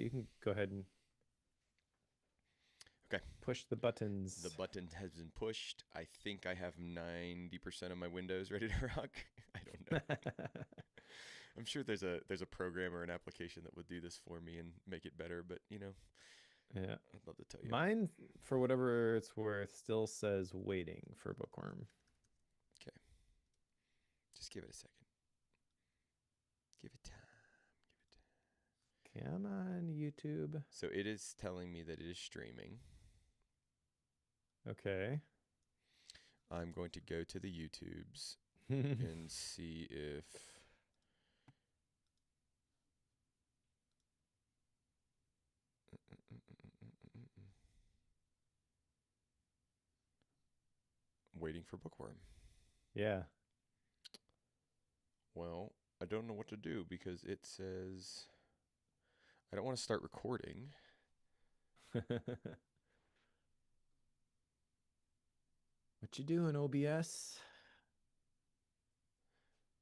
you can go ahead and Okay. push the The buttons. button has been pushed. I think I have 90% of my windows ready to rock. I don't know. I'm sure there's a program or an application that would do this for me and make it better, but Yeah. I'd love to tell you. Mine, for whatever it's worth, still says waiting for Bookworm. Okay. Just give it a second. Give it time. Come on, YouTube. So it is telling me that it is streaming. Okay. I'm going to go to the YouTubes and see if waiting for Bookworm. Yeah. Well, I don't know what to do because it says I don't want to start recording. What you doing, OBS?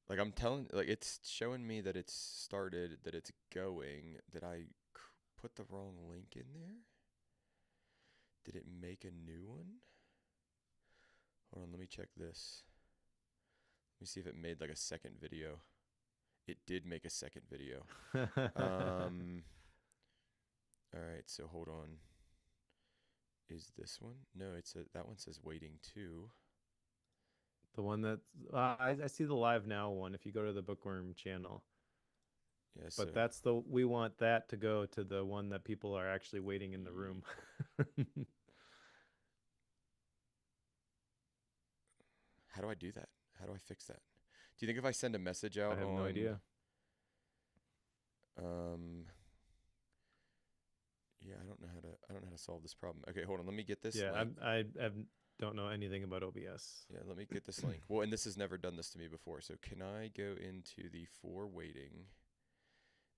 Like I'm telling, like it's showing me that it's started, that it's going. Did I put the wrong link in there? Did it make a new one? Hold on, let me check this. Let me see if it made like a second video. It did make a second video. All right, so hold on. Is this one? No, that one says waiting too. The one that I see the live now one if you go to the Bookworm channel. Yeah, so But that's we want that to go to the one that people are actually waiting in the room. how do I do that? How do I fix that? Do you think if I send a message I out have no on idea. um yeah, I don't know how to solve this problem. Okay, hold on. Let me get this Yeah, link. I don't know anything about OBS. Yeah, let me get this link. Well, and this has never done this to me before. So can I go into the for waiting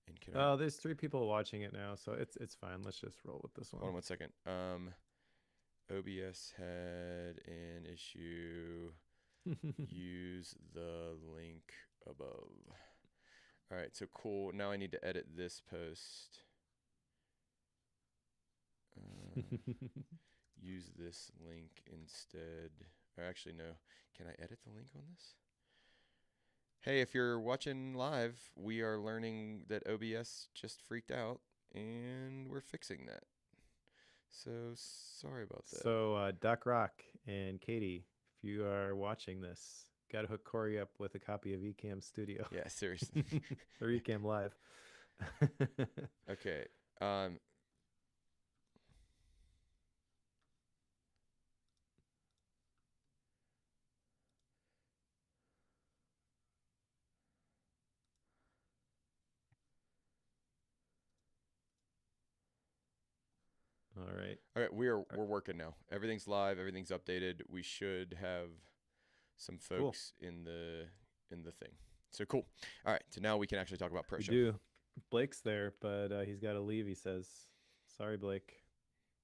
and can I Oh, there's 3 people watching it now, so it's fine. Let's just roll with this hold one. on one second. OBS had an issue. Use the link above. All right, so cool. Now I need to edit this post. Use this link instead. Or actually, no. Can I edit the link on this? Hey, if you're watching live, we are learning that OBS just freaked out, and we're fixing that. So sorry about that. So, Duck Rock and Katie, if you are watching this, got to hook Cory up with a copy of Ecamm Studio Yeah, seriously. or Ecamm Live. Okay. All right. Okay, we're working now. Everything's live. Everything's updated. We should have some Cool. folks in the thing. So cool. All right. So now we can actually talk about Pro We Show. do. Blake's there, but he's got to leave, he says. Sorry, Blake.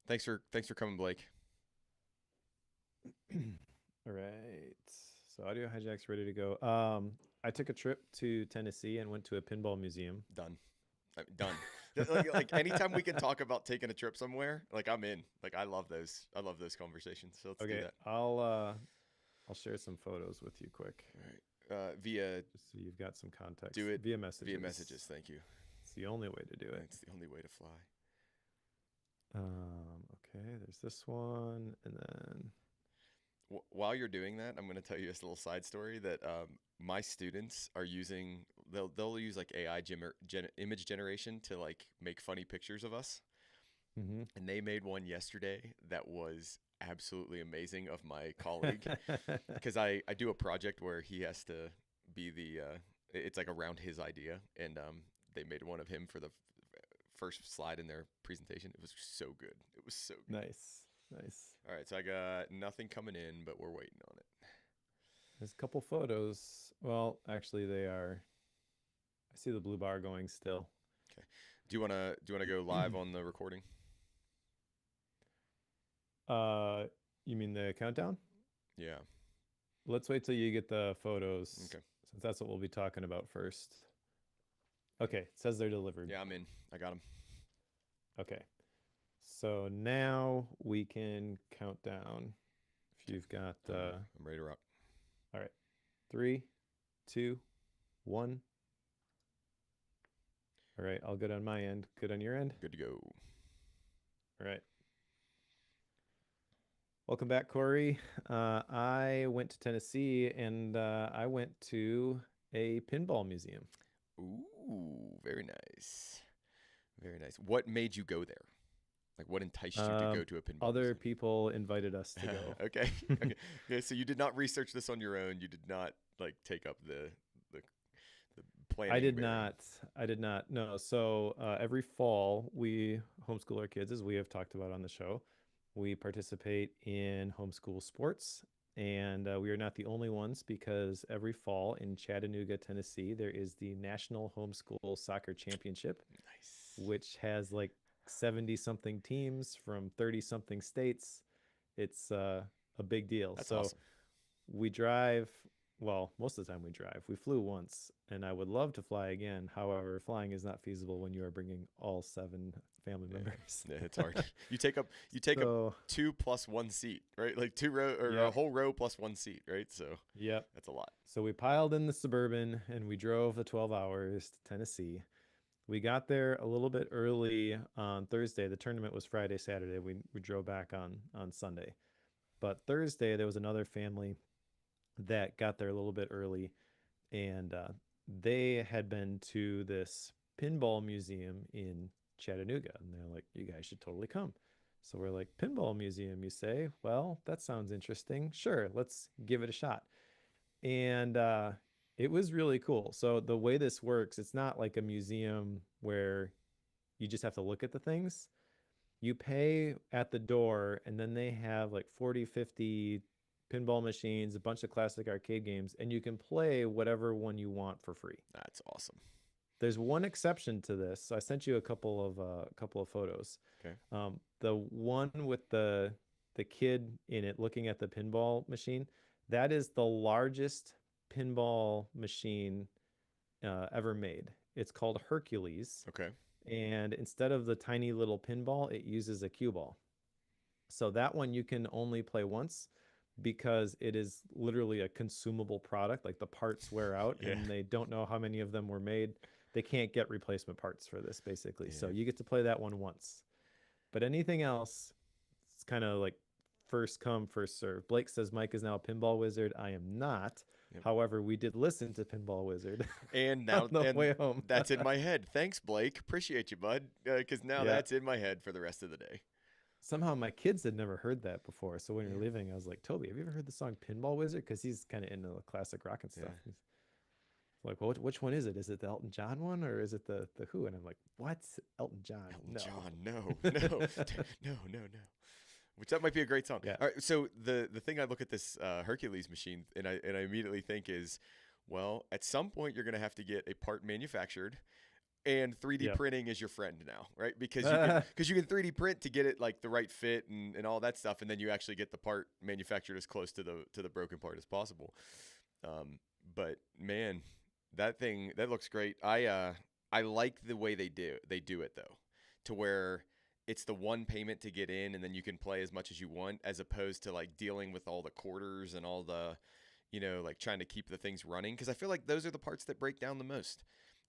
Thanks for coming, Blake. All right. So audio hijack's ready to go. I took a trip to Tennessee and went to a pinball museum. Done. Done. Like anytime we can talk about taking a trip somewhere, like I'm in. Like I love those. I love those conversations. So let's do Okay, that. I'll share some photos with you quick. All right. Via Just so you've got some context. do it Via messages. via messages. Thank you. It's the only way to do it. It's the only way to fly. Okay, there's this one, and then While you're doing that, I'm going to tell you this little side story that my students are using. They'll use like AI image generation to like make funny pictures of us, and they made one yesterday that was absolutely amazing of my colleague because I do a project where he has to be it's like around his idea, and they made one of him for the first slide in their presentation. It was so good. It was so good. Nice, nice. All right, so I got nothing coming in, but we're waiting on it. There's a couple photos. Well, actually, they are. I see the blue bar going still. Okay. Do you wanna go live on the recording? You mean the countdown? Yeah. Let's wait till you get the photos, Okay. since that's what we'll be talking about first. Okay, it says they're delivered. Yeah, I'm in. I got him. Okay. So now we can count down. If Okay. you've got, I'm ready to rock. all right, three, two, one. All right, all good on my end. Good on your end. Good to go. All right. Welcome back, Corey. I went to Tennessee and I went to a pinball museum. Ooh, very nice. Very nice. What made you go there? Like, what enticed you to go Um, to a pinball Other museum? people invited us to go. Okay. Okay. Okay. So you did not research this on your own. You did not like take up the, the I planning did bearing. not. I did not. No. So every fall, we homeschool our kids, as we have talked about on the show. We participate in homeschool sports, and we are not the only ones because every fall in Chattanooga, Tennessee, there is the National Homeschool Soccer Championship, Nice. which has like 70 something teams from 30 something states. It's a big deal. That's So awesome. we drive, well, most of the time we drive. We flew once, and I would love to fly again. However, flying is not feasible when you are bringing all seven family Yeah. members. Yeah, it's hard. You take up So, two plus one seat, right? Like two row or a yep, whole row plus one seat, right? So yep. that's a lot. So we piled in the Suburban and we drove the 12 hours to Tennessee. We got there a little bit early on Thursday. The tournament was Friday, Saturday. We drove back on Sunday. But Thursday there was another family that got there a little bit early, and they had been to this pinball museum in Chattanooga, and they're like, "You guys should totally come." So we're like, "Pinball museum, you say? Well, that sounds interesting. Sure, let's give it a shot." And it was really cool. So the way this works, it's not like a museum where you just have to look at the things. You pay at the door, and then they have like 40, 50 pinball machines, a bunch of classic arcade games, and you can play whatever one you want for free. That's awesome. There's one exception to this. So I sent you a couple of photos. Okay. The one with the kid in it looking at the pinball machine, that is the largest pinball machine ever made. It's called Hercules, Okay. and instead of the tiny little pinball, it uses a cue ball. So that one you can only play once because it is literally a consumable product. Like the parts wear out Yeah. and they don't know how many of them were made. They can't get replacement parts for this basically. So Yeah. you get to play that one once. But anything else, it's kind of like first come, first serve. Blake says Mike is now a pinball wizard. I am not. Yep. However, we did listen to Pinball Wizard And on now, the and way home. that's in my head. Thanks, Blake. Appreciate you, bud. Because now Yeah. that's in my head for the rest of the day. Somehow my kids had never heard that before. So when you're Yeah. leaving, I was like, Toby, have you ever heard the song Pinball Wizard? Because he's kind of into the classic rock and stuff. Yeah. He's like, well, which one is it? Is it the Elton John one or is it the Who? And I'm like, what? Elton John? Elton No. John, no, no, no, no, no. Which that might be a great song. Yeah. All right, so the thing I look at this Hercules machine and I immediately think is, well, at some point you're going to have to get a part manufactured, and 3D Yep. printing is your friend now, right? Because you can 3D print to get it like the right fit and all that stuff, and then you actually get the part manufactured as close to the broken part as possible. But man, that looks great. I like the way they do it though, to where it's the one payment to get in and then you can play as much as you want, as opposed to like dealing with all the quarters and all the, like trying to keep the things running, because I feel like those are the parts that break down the most,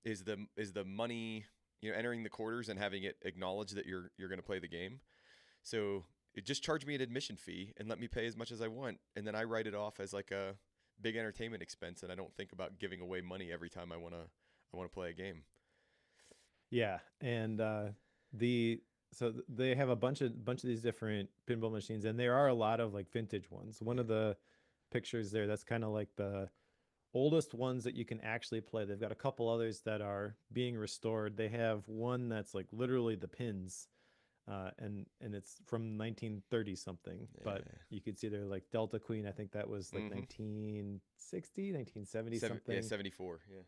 is the money, entering the quarters and having it acknowledge that you're going to play the game. So it just charge me an admission fee and let me pay as much as I want, and then I write it off as like a big entertainment expense, and I don't think about giving away money every time I want to play a game. Yeah. And the they have a bunch of these different pinball machines, and there are a lot of like vintage ones. One Yeah. of the pictures there, that's kind of like the oldest ones that you can actually play. They've got a couple others that are being restored. They have one that's like literally the pins, and it's from 1930 something. But Yeah. you could see they're like Delta Queen. I think that was like Mm-hmm. 1960, 1970 Yeah, something. 74. Yeah.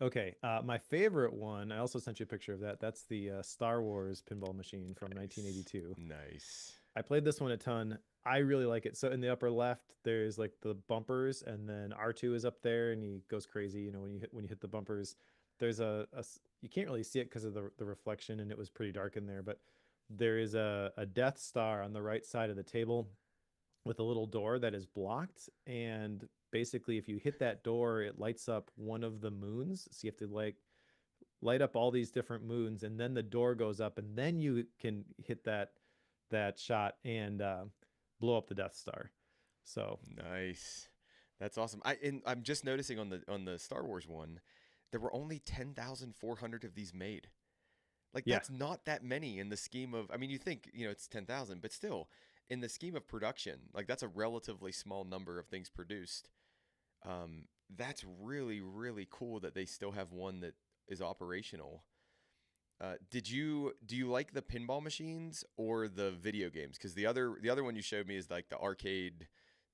Okay, my favorite one. I also sent you a picture of that. That's the Star Wars pinball machine from Nice. 1982. Nice. I played this one a ton. I really like it. So in the upper left, there's like the bumpers, and then R2 is up there, and he goes crazy. When you hit the bumpers. There's you can't really see it because of the reflection, and it was pretty dark in there. But there is a Death Star on the right side of the table with a little door that is blocked, and basically, if you hit that door, it lights up one of the moons. So you have to like light up all these different moons, and then the door goes up, and then you can hit that shot and blow up the Death Star. So Nice. That's awesome. I'm just noticing on the Star Wars one, there were only 10,400 of these made. Like yeah, that's not that many in the scheme of, I mean, you think, it's 10,000, but still in the scheme of production, like that's a relatively small number of things produced. That's really, really cool that they still have one that is operational. Do you like the pinball machines or the video games? Because the other one you showed me is like the arcade,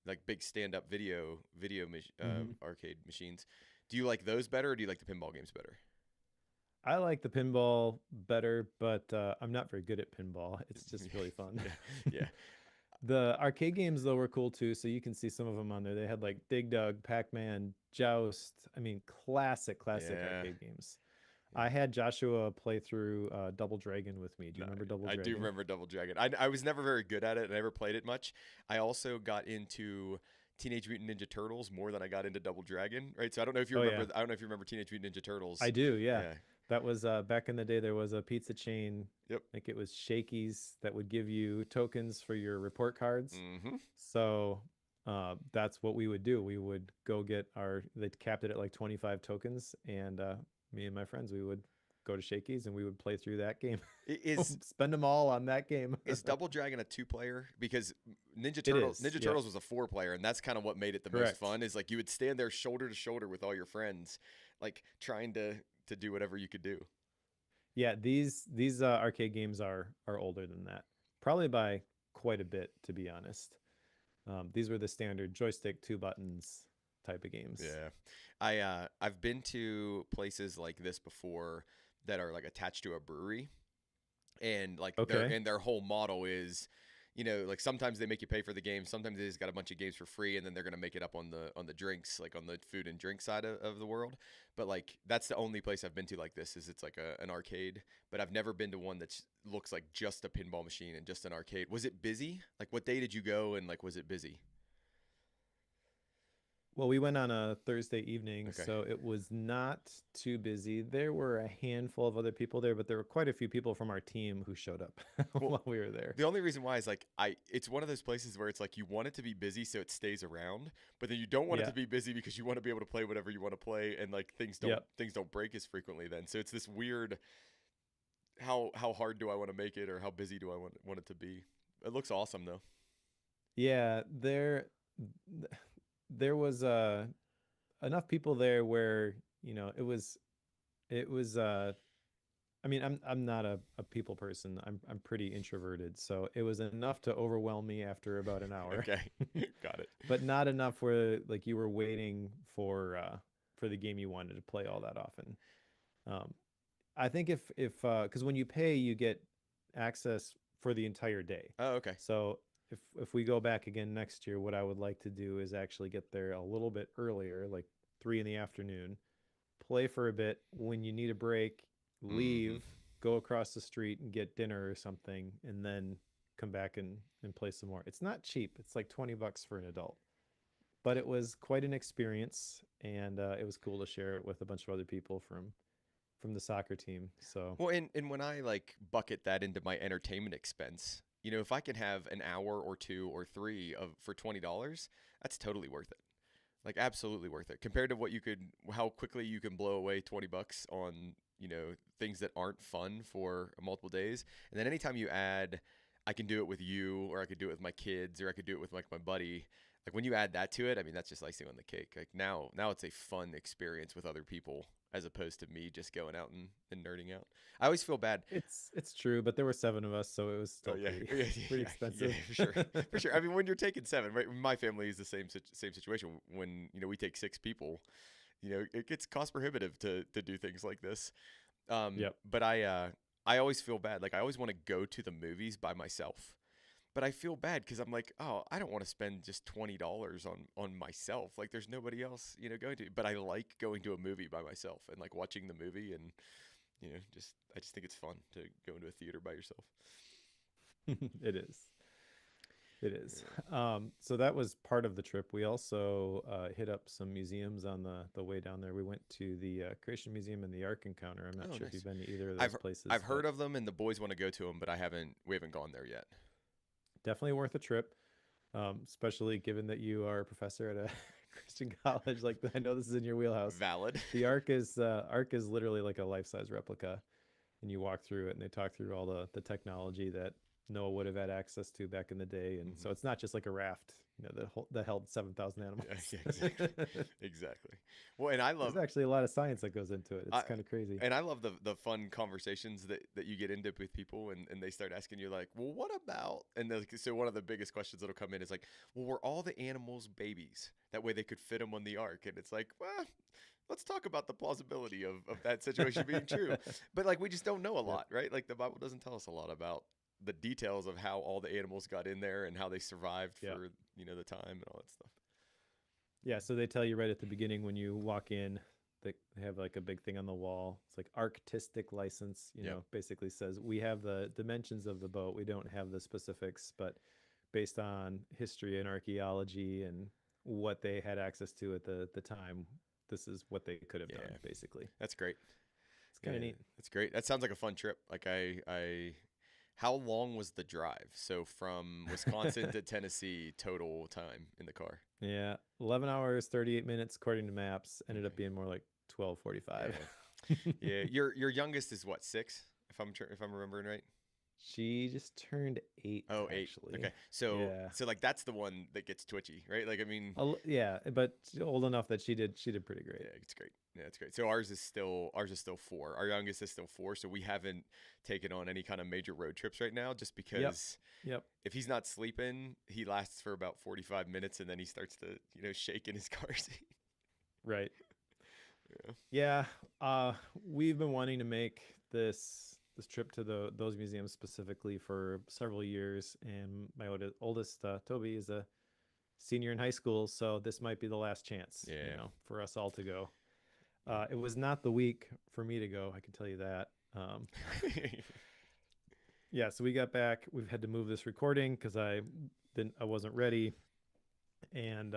like big stand up hmm arcade machines. Do you like those better, or do you like the pinball games better? I like the pinball better, but I'm not very good at pinball. It's just really fun. Yeah, yeah, The arcade games though were cool too, so you can see some of them on there. They had like Dig Dug, Pac-Man, Joust. I mean, classic yeah, arcade games. yeah. I had Joshua play through Double Dragon with me. Do you No, remember Double I do Dragon? remember Double Dragon. I was never very good at it. I never played it much. I also got into Teenage Mutant Ninja Turtles more than I got into Double Dragon. Right. So I don't know if you Oh remember. yeah, I don't know if you remember Teenage Mutant Ninja I Turtles. do. Yeah, Yeah. that was back in the day. There was a pizza chain. Yep. I think it was Shakey's that would give you tokens for your report cards. Mm-hmm. So that's what we would do. We would go get our. They capped it at like 25 tokens, and me and my friends we would go to Shakey's and we would play through that game. Is Spend them all on that game. is Double Dragon a two-player? Because It is. Ninja Yep. Turtles was a four-player, and that's kind of what made it the most Correct. fun. Is like you would stand there shoulder to shoulder with all your friends, like trying to do whatever you could do. Yeah, these arcade games are older than that, probably by quite a bit, to be honest. These were the standard joystick, two buttons type of games. Yeah. I've been to places like this before that are like attached to a brewery, and like Okay. their whole model is, like sometimes they make you pay for the game, sometimes they just got a bunch of games for free, and then they're gonna make it up on the drinks, like on the food and drink side of the world. But like that's the only place I've been to like this, is it's like an arcade, but I've never been to one that looks like just a pinball machine and just an arcade. Was it busy? Like what day did you go, and like was it busy? Well, we went on a Thursday evening, Okay. so it was not too busy. There were a handful of other people there, but there were quite a few people from our team who showed up Well, while we were there. the only reason why is like it's one of those places where it's like you want it to be busy so it stays around, but then you don't want it Yeah. to be busy because you want to be able to play whatever you want to play, and like Yep. things don't break as frequently then. So it's this weird, how hard do I want to make it, or how busy do I want it to be? It looks awesome though. Yeah, there was enough people there where, it was I mean, I'm not a people person. I'm pretty introverted, so it was enough to overwhelm me after about an hour, Okay. Got it. but not enough where like you were waiting for the game you wanted to play all that often. Um, I think if because when you pay, you get access for the entire day. Oh, okay. So if we go back again next year, what I would like to do is actually get there a little bit earlier, like 3 in the afternoon, play for a bit. When you need a break, Mm-hmm. leave, go across the street and get dinner or something, and then come back and play some more. It's not cheap. It's like $20 for an adult, but it was quite an experience, and it was cool to share it with a bunch of other people from the soccer team. So Well, and when I like bucket that into my entertainment expense, if I can have an hour or two or three of for $20, that's totally worth it. Like absolutely worth it compared to how quickly you can blow away $20 on, things that aren't fun for multiple days. And then anytime you add, I can do it with you, or I could do it with my kids, or I could do it with like my buddy. Like when you add that to it, I mean, that's just icing on the cake. Like now it's a fun experience with other people as opposed to me just going out and nerding out. I always feel bad. it's true, but there were seven of us, so it was Oh still yeah, pretty yeah, pretty yeah, yeah, expensive. for sure, for sure. I mean, when you're taking seven, right? My family is the same situation. When we take six people, it gets cost prohibitive to do things like this. Yep. But I always feel bad. Like I always want to go to the movies by myself, but I feel bad because I'm like, oh, I don't want to spend just $20 on myself. Like there's nobody else, going to. But I like going to a movie by myself and like watching the movie and just I just think it's fun to go into a theater by yourself. It is. It is. Yeah. So that was part of the trip. We also hit up some museums on the way down there. We went to the Creation Museum and the Ark Encounter. I'm not Oh, sure if you've nice. been to either of I've those places, I've but heard of them, and the boys want to go to them, but I haven't. We haven't gone there yet. definitely worth a trip. Especially given that you are a professor at a Christian college. Like I know this is in your wheelhouse. Valid. The Ark is literally like a life size replica, and you walk through it, and they talk through all the technology that Noah would have had access to back in the day. And Hmm. so it's not just like a raft, that held 7,000 Yeah, animals. yeah, exactly, exactly. Well, and I There's love actually a lot of science that goes into it. It's I kind of crazy. and I love the fun conversations that you get into with people, and they start asking you like, well, what about? And so one of the biggest questions that'll come in is like, well, were all the animals babies? That way they could fit them on the ark, and it's like, well, let's talk about the plausibility of that situation being true. But like, we just don't know a Yep. lot, right? Like the Bible doesn't tell us a lot about the details of how all the animals got in there and how they survived Yeah. for the time and all that stuff. Yeah. So they tell you right at the beginning when you walk in, they have like a big thing on the wall. It's like artistic license, Yep. basically says we have the dimensions of the boat. We don't have the specifics, but based on history and archaeology and what they had access to at the time, this is what they could have done, Yeah, basically. that's great. It's Yeah, kind of neat. that's great. That sounds like a fun trip. Like how long was the drive? So from Wisconsin to Tennessee, total time in the car. Yeah, 11 hours, 38 minutes according to maps. Ended up Okay. being more like 12:45. Yeah. Yeah. Your youngest is what, 6? If I'm remembering right. She just turned 8, Oh, 8. actually. Okay. So Yeah. so like that's the one that gets twitchy, right? Like I mean, Yeah, but old enough that she did pretty great. yeah, it's great. Yeah, it's great. So ours is still 4. Our youngest is still 4, so we haven't taken on any kind of major road trips right now just Yep. because Yep. if he's not sleeping, he lasts for about 45 minutes and then he starts to, shake in his car seat. Right. Yeah. Yeah. We've been wanting to make this trip to those museums specifically for several years, and my oldest Toby is a senior in high school, so this might be the last chance, Yeah. for us all to go. Yeah. It was not the week for me to go, I can tell you that. Yeah, so we got back. We've had to move this recording because I wasn't ready, and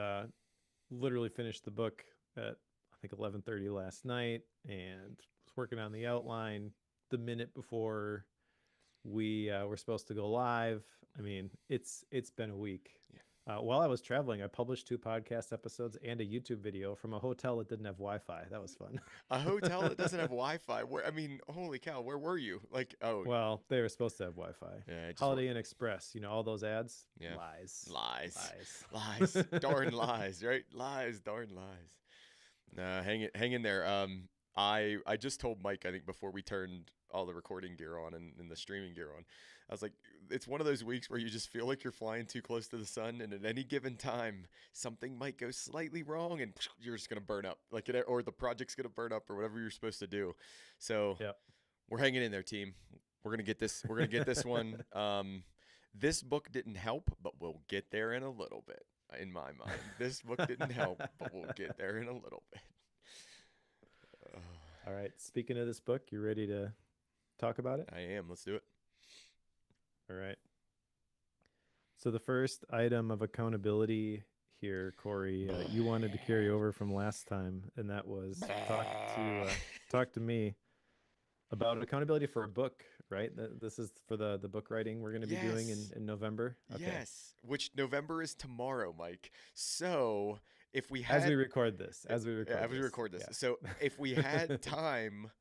literally finished the book at I think 11:30 last night, and was working on the outline the minute before we were supposed to go live. I mean, it's been a week. Yeah. While I was traveling, I published 2 podcast episodes and a YouTube video from a hotel that didn't have Wi-Fi. That was fun. A hotel that doesn't have Wi-Fi. Where I mean, holy cow, where were you? Like, oh, Well, they were supposed to have Wi-Fi. yeah, Holiday Inn Express, all those ads. yeah. Lies, Lies. lies. Lies. Darn lies, right? Lies, darn lies. Nah, hang in there. I just told Mike, I think before we turned all the recording gear on and the streaming gear on, I was like, it's one of those weeks where you just feel like you're flying too close to the sun, and at any given time, something might go slightly wrong, and you're just gonna burn up, or the project's gonna burn up, or whatever you're supposed to do. So Yep. we're hanging in there, team. We're gonna get this. We're gonna get this one. This book didn't help, but we'll get there in a little bit. In my mind, this book didn't help, but we'll get there in a little bit. All right. Speaking of this book, you ready to talk about it? I am. Let's do it. All right. So the first item of accountability here, Cory, you wanted to carry over from last time, and that was talk to me about accountability for a book, right? This is for the book writing we're going to be doing Yes. in November. Okay. Yes. Which November is tomorrow, Mike. So if we As we had, record this, as we record as we this. record this, Yeah. so if we had time,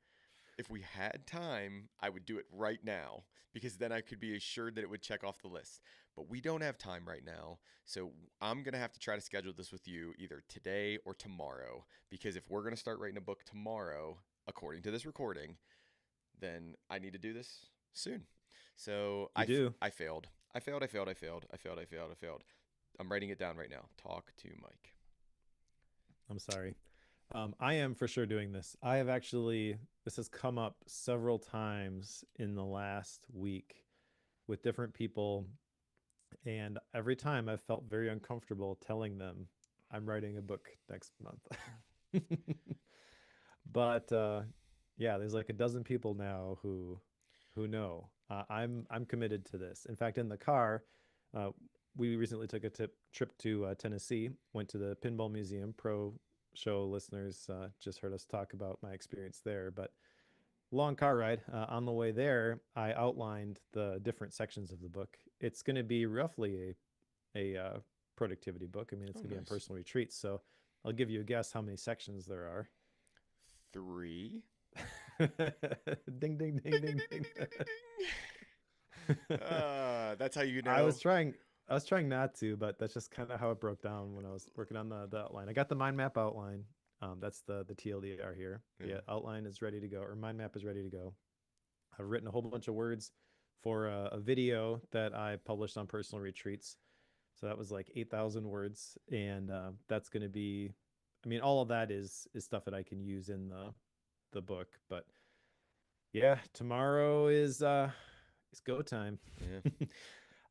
I would do it right now because then I could be assured that it would check off the list. But we don't have time right now. So I'm going to have to try to schedule this with you either today or tomorrow because if we're going to start writing a book tomorrow, according to this recording, then I need to do this soon. So You do. I failed. I failed. I failed. I failed. I failed. I failed. I failed. I'm writing it down right now. Talk to Mike. I'm sorry. I am for sure doing this. This has come up several times in the last week with different people. And every time I've felt very uncomfortable telling them I'm writing a book next month. But Yeah, there's like a dozen people now who know. I'm committed to this. In fact, in the car, uh, we recently took a trip to Tennessee. Went to the Pinball Museum. Pro show listeners just heard us talk about my experience there, but long car ride. On the way there, I outlined the different sections of the book. It's going to be roughly a productivity book. I mean, it's Oh, going to be on nice. personal retreats. So I'll give you a guess how many sections there are. Three. Ding, ding, Ding, ding, ding, ding, ding, ding, ding. ding, ding, ding, ding. That's how you I know. was trying. I was trying not to, but that's just kind of how it broke down when I was working on the outline. I got the mind map outline. That's the TLDR here. Yeah. The outline is ready to go, or mind map is ready to go. I've written a whole bunch of words for a video that I published on personal retreats. So that was like 8,000 words, and that's going to be. I mean, all of that is stuff that I can use in the book. But yeah, tomorrow is go time. Yeah.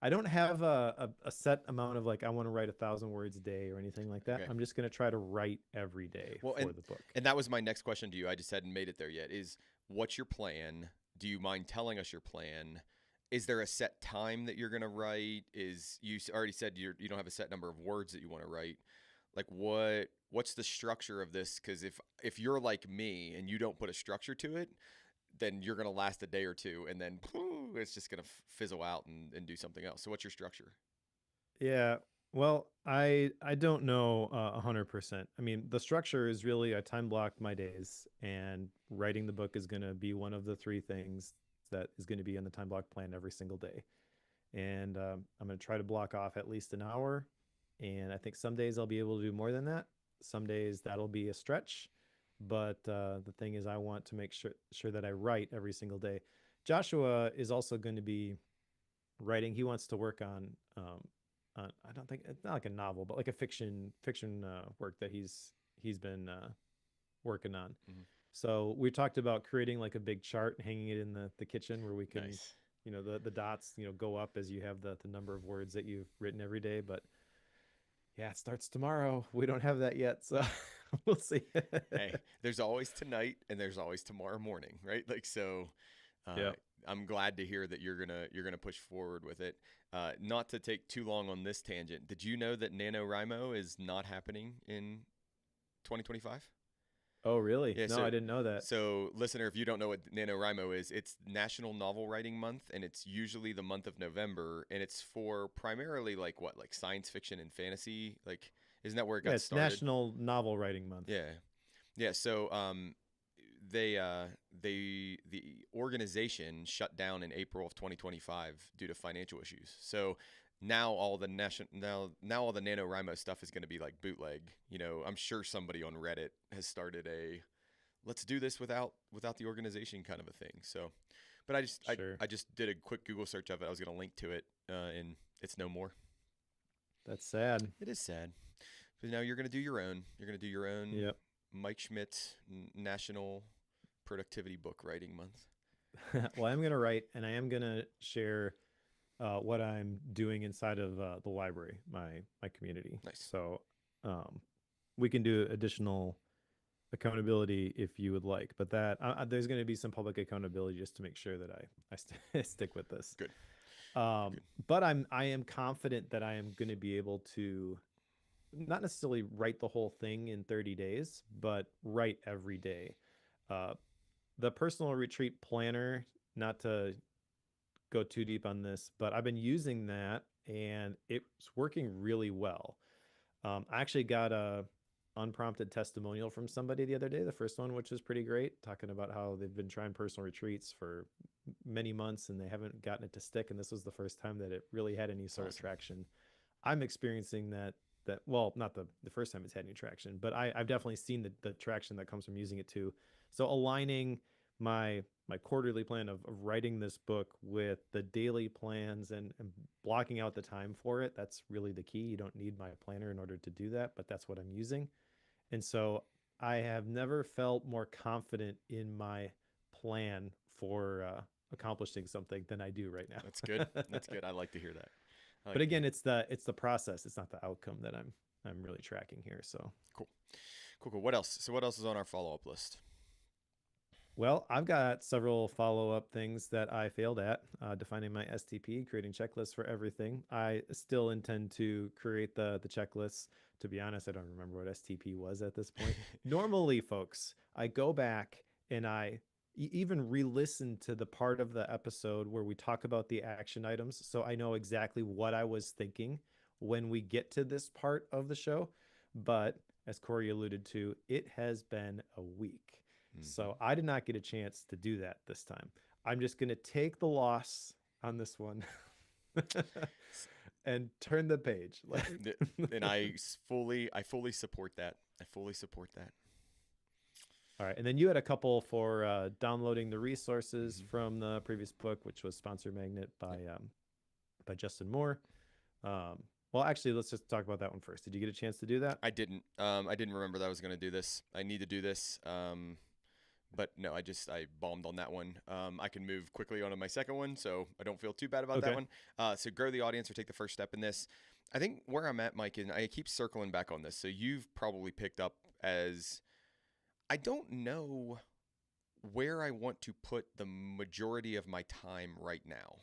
I don't have a set amount of like I want to write 1,000 words a day or anything like that. Okay. I'm just gonna try to write every day Well, for the book. and that was my next question to you. I just hadn't made it there yet. Is what's your plan? Do you mind telling us your plan? Is there a set time that you're going to write? Is you already said you don't have a set number of words that you want to write? Like what's the structure of this? Because if you're like me and you don't put a structure to it, then you're going to last a day or two, and then it's just going to fizzle out and do something else. So what's your structure? Yeah. Well, I don't know 100%. I mean, the structure is really I time block my days, and writing the book is gonna be one of the three things that is going to be in the time block plan every single day. And I'm going to try to block off at least an hour. And I think some days I'll be able to do more than that. Some days that'll be a stretch. But the thing is, I want to make sure that I write every single day. Joshua is also going to be writing. He wants to work on I don't think it's not like a novel, but like a fiction work that he's been working on. Mm-hmm. So we talked about creating like a big chart and hanging it in the kitchen where we can, Nice. the dots, go up as you have the number of words that you've written every day. But yeah, it starts tomorrow. We don't have that yet, so we'll see. Hey, there's always tonight and there's always tomorrow morning, right? Like so. Uh, Yeah. I'm glad to hear that you're gonna push forward with it. Not to take too long on this tangent. Did you know that NaNoWriMo is not happening in 2025? Oh, really? Yeah, No, I didn't know that. so listener, if you don't know what NaNoWriMo is, it's National Novel Writing Month, and it's usually the month of November, and it's for primarily like science fiction and fantasy. Like, isn't that where it Yeah, got it's started? National Novel Writing Month. Yeah, yeah. So they the organization shut down in April of 2025 due to financial issues. So now all the now all the NaNoWriMo stuff is going to be like bootleg. I'm sure somebody on Reddit has started a let's do this without the organization kind of a thing. So, but Sure. I just did a quick Google search of it. I was going to link to it, and it's no more. That's sad. It is sad. But now you're going to do your own. You're going to do your own Yep. Mike Schmidt National Productivity Book Writing Month. Well, I'm gonna write, and I am gonna share what I'm doing inside of the library, my community. Nice. So um, we can do additional accountability if you would like, but there's going to be some public accountability just to make sure that I stick with this. Good. Um, Good. but I am confident that I am going to be able to not necessarily write the whole thing in 30 days, but write every day. Uh, the personal retreat planner, not to go too deep on this, but I've been using that and it's working really well. I actually got a unprompted testimonial from somebody the other day, the first one, which was pretty great, talking about how they've been trying personal retreats for many months and they haven't gotten it to stick. And this was the first time that it really had any That's sort of awesome. traction. I'm experiencing that well, not the first time it's had any traction, but I've definitely seen the traction that comes from using it too. So aligning my quarterly plan of writing this book with the daily plans and blocking out the time for it, that's really the key. You don't need my planner in order to do that, but that's what I'm using. And so I have never felt more confident in my plan for accomplishing something than I do right That's good. now. That's good. I like to hear that. I But like to hear again, that. it's the process. It's not the outcome that I'm really tracking here. So Cool. Cool. Cool. What else? So what else is on our follow up list? Well, I've got several follow-up things that I failed at, defining my STP, creating checklists for everything. I still intend to create the checklists. To be honest, I don't remember what STP was at this point. Normally, folks, I go back and I even re-listen to the part of the episode where we talk about the action items, so I know exactly what I was thinking when we get to this part of the show. But as Cory alluded to, it has been a week. Hmm. So I did not get a chance to do that this time. I'm just going to take the loss on this one and turn the page. And I fully support that. I fully support that. All right. And then you had a couple for downloading the resources Hmm. from the previous book, which was Sponsor Magnet Yep. by Justin Moore. Well, actually, let's just talk about that one first. Did you get a chance to do that? I didn't. I didn't remember that I was going to do this. I need to do this. But no, I bombed on that one. I can move quickly on to my second one, so I don't feel too bad about that Okay. one. So grow the audience or take the first step in this. I think where I'm at, Mike, and I keep circling back on this. So you've probably picked up as I don't know where I want to put the majority of my time right now.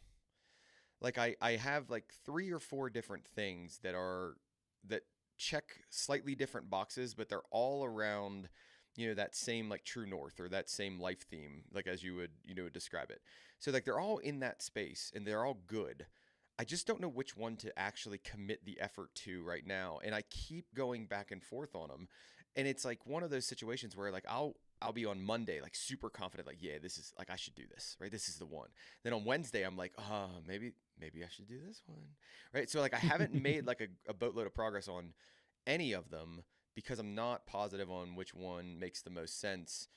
Like I have like three or four different things that check slightly different boxes, but they're all around, that same like true north or that same life theme, like as you would, describe it. So like they're all in that space and they're all good. I just don't know which one to actually commit the effort to right now. And I keep going back and forth on them. And it's like one of those situations where like I'll be on Monday like super confident, like, yeah, this is like I should do this, right? This is the one. Then on Wednesday I'm like, oh, maybe I should do this one. Right. So like I haven't made like a boatload of progress on any of them because I'm not positive on which one makes the most sense.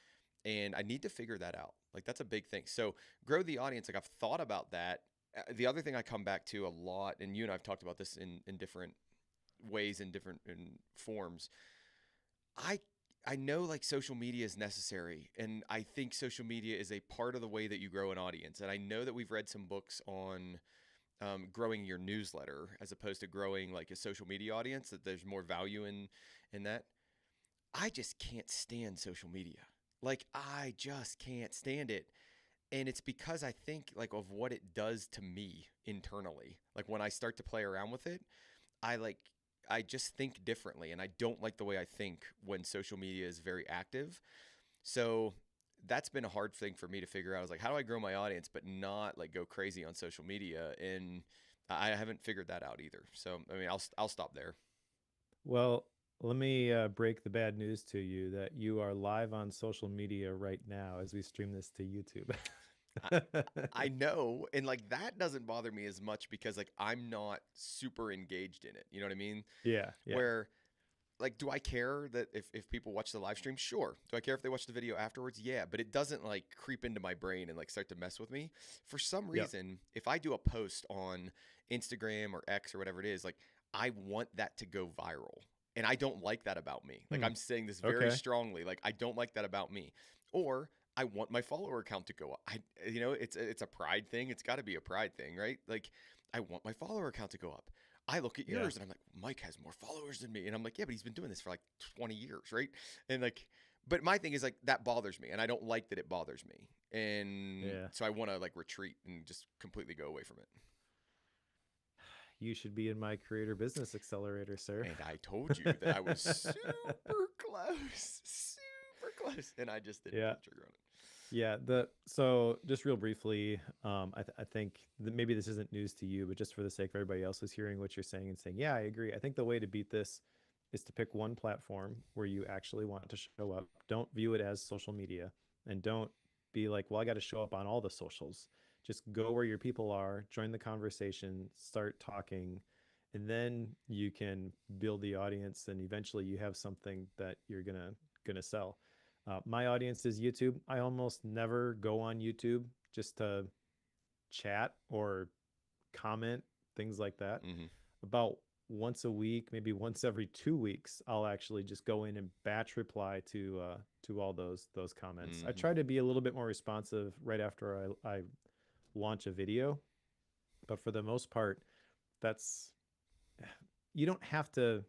And I need to figure that out. Like that's a big thing. So grow the audience. Like I've thought about that. The other thing I come back to a lot, and you and I've talked about this in different ways in different in forms. I I know like social media is necessary, and I think social media is a part of the way that you grow an audience. And I know that we've read some books on growing your newsletter as opposed to growing like a social media audience. That there's more value in that. I just can't stand social media. Like I just can't stand it. And it's because I think like of what it does to me internally. Like when I start to play around with it, I like I just think differently and I don't like the way I think when social media is very active. So that's been a hard thing for me to figure out. Is like how do I grow my audience but not like go crazy on social media, and I haven't figured that out either. So I mean I'll stop there. Well, let me break the bad news to you that you are live on social media right now as we stream this to YouTube. I, I know, and like that doesn't bother me as much because like I'm not super engaged in it. You know what I mean? Yeah, yeah. Where like do I care that if people watch the live stream? Sure. Do I care if they watch the video afterwards? Yeah, but it doesn't like creep into my brain and like start to mess with me. For some Yep. reason, if I do a post on Instagram or X or whatever it is, like I want that to go viral. And I don't like that about me. Like Hmm. I'm saying this very Okay. strongly. Like I don't like that about me. Or I want my follower count to go up. It's a pride thing. It's got to be a pride thing, right? Like I want my follower count to go up. I look at Yeah. yours and I'm like, Mike has more followers than me. And I'm like, yeah, but he's been doing this for like 20 years, right? And like, but my thing is like, that bothers me. And I don't like that it bothers me. And Yeah. so I want to like retreat and just completely go away from it. You should be in my creator business accelerator, sir. And I told you that I was super close, super close. And I just didn't pull Yeah. the trigger on it. Yeah, the so just real briefly, I think that maybe this isn't news to you, but just for the sake of everybody else who's hearing what you're saying and saying, yeah, I agree. I think the way to beat this is to pick one platform where you actually want to show up. Don't view it as social media, and don't be like, well, I got to show up on all the socials. Just go where your people are, join the conversation, start talking, and then you can build the audience, and eventually you have something that you're gonna sell. My audience is YouTube. I almost never go on YouTube just to chat or comment, things like that. Mm-hmm. About once a week, maybe once every 2 weeks, I'll actually just go in and batch reply to all those comments. I Mm-hmm. try to be a little bit more responsive right after I launch a video, but for the most part, that's you don't have to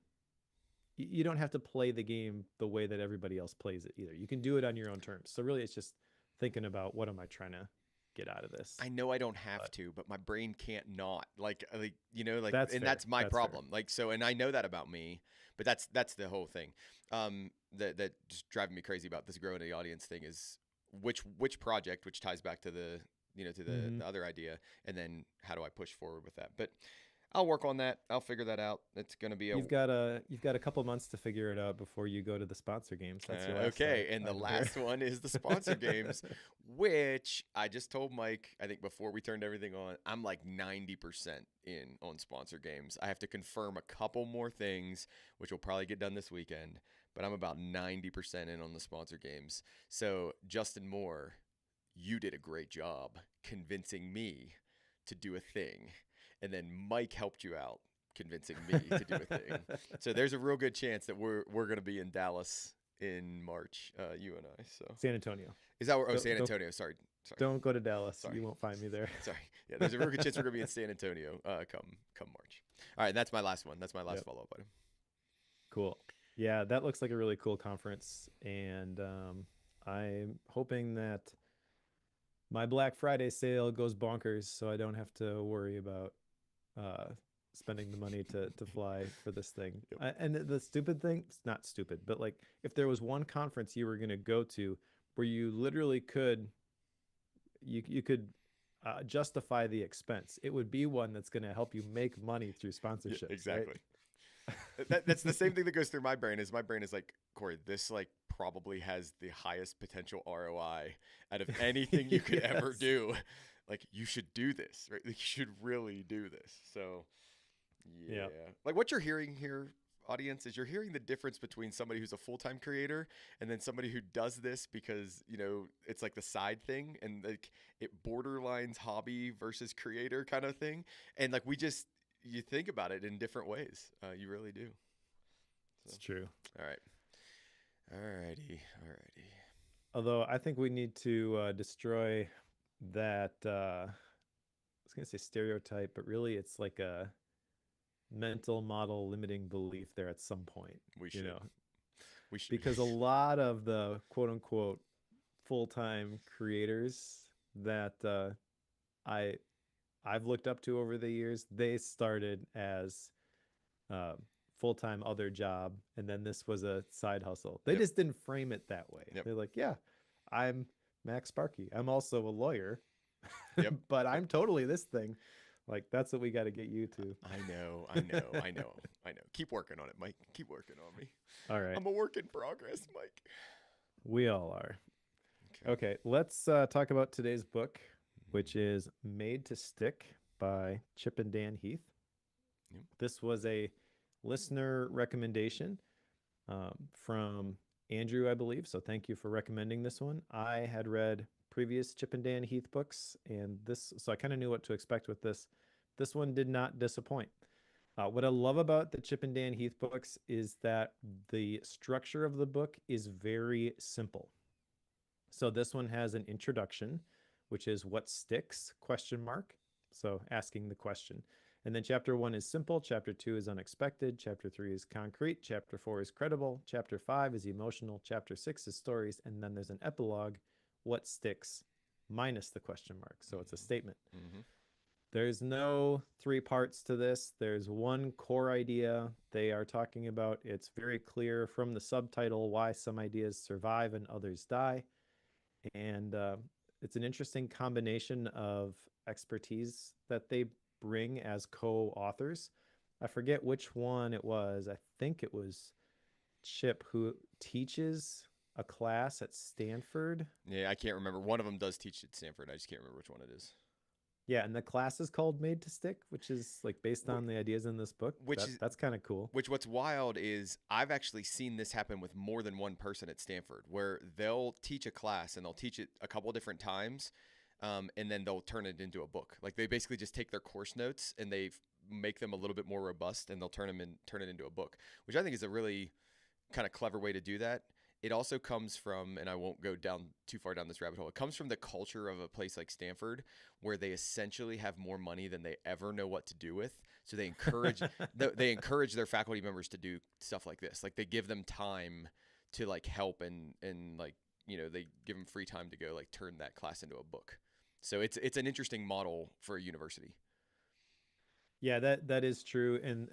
you don't have to play the game the way that everybody else plays it either. You can do it on your own terms. So really, it's just thinking about what am I trying to get out of this. I know I don't have But to, but my brain can't not. that's And fair. that's my That's fair. problem. Like, so, and I know that about me, but that's the whole thing. That just driving me crazy about this growing the audience thing is which project, which ties back to the to Hmm. the other idea, and then how do I push forward with that? But I'll work on that. I'll figure that out. It's gonna be a You've got a couple months to figure it out before you go to the sponsor games. That's your last Okay, and the item here. last one is the sponsor games, which I just told Mike, I think before we turned everything on, I'm like 90% in on sponsor games. I have to confirm a couple more things, which will probably get done this weekend, but I'm about 90% in on the sponsor games. So, Justin Moore, you did a great job convincing me to do a thing. And then Mike helped you out convincing me to do a thing. So there's a real good chance that we're going to be in Dallas in March, you and I. So San Antonio. is that where? Oh, Don't San don't Antonio. Sorry, sorry, don't go to Dallas. sorry, You won't find me there. sorry. Yeah, there's a real good chance we're going to be in San Antonio come March. All right, that's my last one. That's my last Yep. follow up item. Cool. Yeah, that looks like a really cool conference, and I'm hoping that my Black Friday sale goes bonkers, so I don't have to worry about uh, spending the money to fly for this thing. Yep. And the stupid thing, it's not stupid, but like if there was one conference you were going to go to where you literally could justify the expense, it would be one that's going to help you make money through Yeah, sponsorships, right? exactly. That's the same thing that goes through my brain. Is my brain is like, Cory, this like probably has the highest potential ROI out of anything you could ever Yes. do. Like, you should do this, right? Like, you should really do this. So Yeah. yeah, like what you're hearing here, audience, is you're hearing the difference between somebody who's a full-time creator and then somebody who does this because it's like the side thing, and like it borderlines hobby versus creator kind of thing. And like you think about it in different ways. You really do. So, It's true. all right. Alrighty. Alrighty. Although I think we need to destroy that. I was gonna say stereotype, but really it's like a mental model limiting belief there at some point. We You should. know, We should. because a lot of the quote unquote full time creators that I I've looked up to over the years, they started as uh, full time other job, and then this was a side hustle. They Yep. just didn't frame it that way. Yep. They're like, yeah, I'm Max Sparky. I'm also a lawyer, Yep. but Yep. I'm totally this thing. Like that's what we got to get you to. I know. I know. I know. I know. Keep working on it, Mike. Keep working on me. All right, I'm a work in progress, Mike. we all are. Okay. Okay, let's talk about today's book, which is Made to Stick by Chip and Dan Heath. Yep. This was a listener recommendation from Andrew, I believe. So thank you for recommending this one. I had read previous Chip and Dan Heath books, and so I kind of knew what to expect with this. This one did not disappoint. What I love about the Chip and Dan Heath books is that the structure of the book is very simple. So this one has an introduction, which is what sticks question mark. So asking the question. And then chapter 1 is simple, chapter 2 is unexpected, chapter 3 is concrete, chapter 4 is credible, chapter 5 is emotional, chapter 6 is stories, and then there's an epilogue, what sticks minus the question mark. So it's a statement. Mm-hmm. There's no three parts to this. There's one core idea they are talking about. It's very clear from the subtitle why some ideas survive and others die. And it's an interesting combination of expertise that they bring as co-authors. I forget which one it was. I think it was Chip who teaches a class at Stanford. Yeah, I can't remember. One of them does teach at Stanford. I just can't remember which one it is. Yeah, and the class is called Made to Stick, which is like based on the ideas in this book. Which That is that's kind of cool. Which what's wild is I've actually seen this happen with more than one person at Stanford, where they'll teach a class and they'll teach it a couple different times, and then they'll turn it into a book. Like they basically just take their course notes and they make them a little bit more robust, and they'll turn it into a book, which I think is a really kind of clever way to do that. It also comes from, and I won't go down too far down this rabbit hole. It comes from the culture of a place like Stanford, where they essentially have more money than they ever know what to do with. So they encourage they encourage their faculty members to do stuff like this. Like they give them time to like help and like they give them free time to go like turn that class into a book. So it's an interesting model for a university. Yeah, that is true, and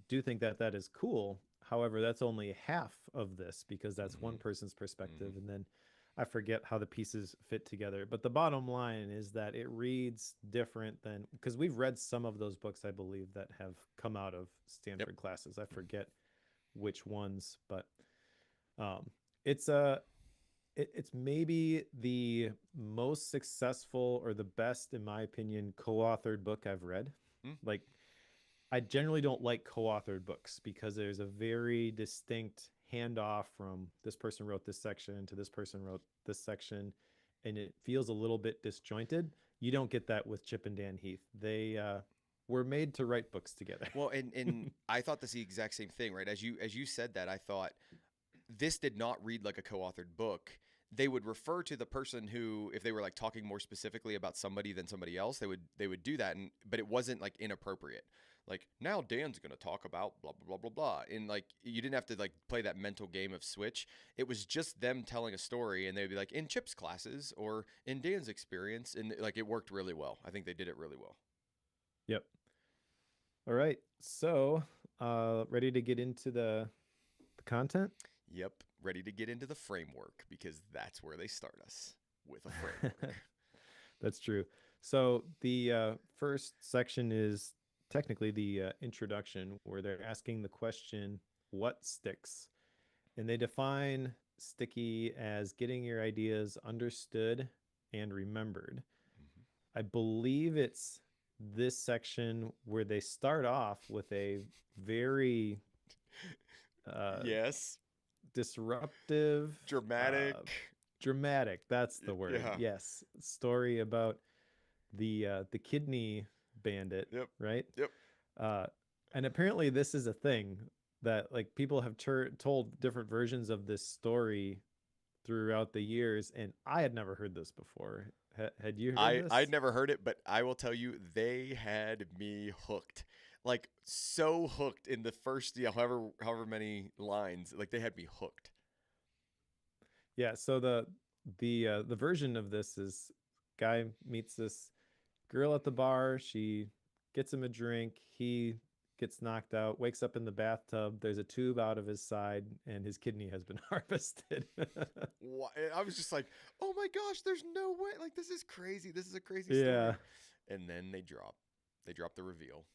do think that that is cool. However, that's only half of this because that's Hmm. one person's Hmm. perspective, and then I forget how the pieces fit together. But the bottom line is that it reads different than, because we've read some of those books, I believe, that have come out of Yep. Stanford classes. I forget which ones, but um, it's a it's maybe the most successful or the best, in my opinion, co-authored book I've read. Mm. Like, I generally don't like co-authored books because there's a very distinct handoff from this person wrote this section to this person wrote this section, and it feels a little bit disjointed. You don't get that with Chip and Dan Heath. They were made to write books together. Well, and I thought the exact same thing, right? As you said that, I thought this did not read like a co-authored book. They would refer to the person who, if they were like talking more specifically about somebody than somebody else, they would do that, and but it wasn't like inappropriate. Like, now Dan's going to talk about blah blah blah blah blah, and like you didn't have to like play that mental game of switch. It was just them telling a story, and they'd be like in Chip's classes or in Dan's experience, and like it worked really well. I think they did it really well. Yep. All right. So, ready to get into the content? Yep, ready to get into the framework because that's where they start us with a framework. That's true. So the first section is technically the introduction, where they're asking the question, "What sticks?" And they define sticky as getting your ideas understood and remembered. Hmm. I believe it's this section where they start off with a very uh, Yes, disruptive, uh, dramatic. dramatic. That's the word. Yeah. Yes, story about the kidney bandit, Yep. right? Yep. Uh, and apparently this is a thing that like people have told different versions of this story throughout the years, and I had never heard this before. Had you heard I'd this? never heard it, but I will tell you, they had me hooked. Like so hooked in the first, however many lines. Like they had me hooked. Yeah. So the version of this is guy meets this girl at the bar. She gets him a drink. He gets knocked out, wakes up in the bathtub. There's a tube out of his side, and his kidney has been harvested. I was just like, oh my gosh, there's no way. Like this is crazy. This is a crazy Yeah. story. And then they drop the reveal.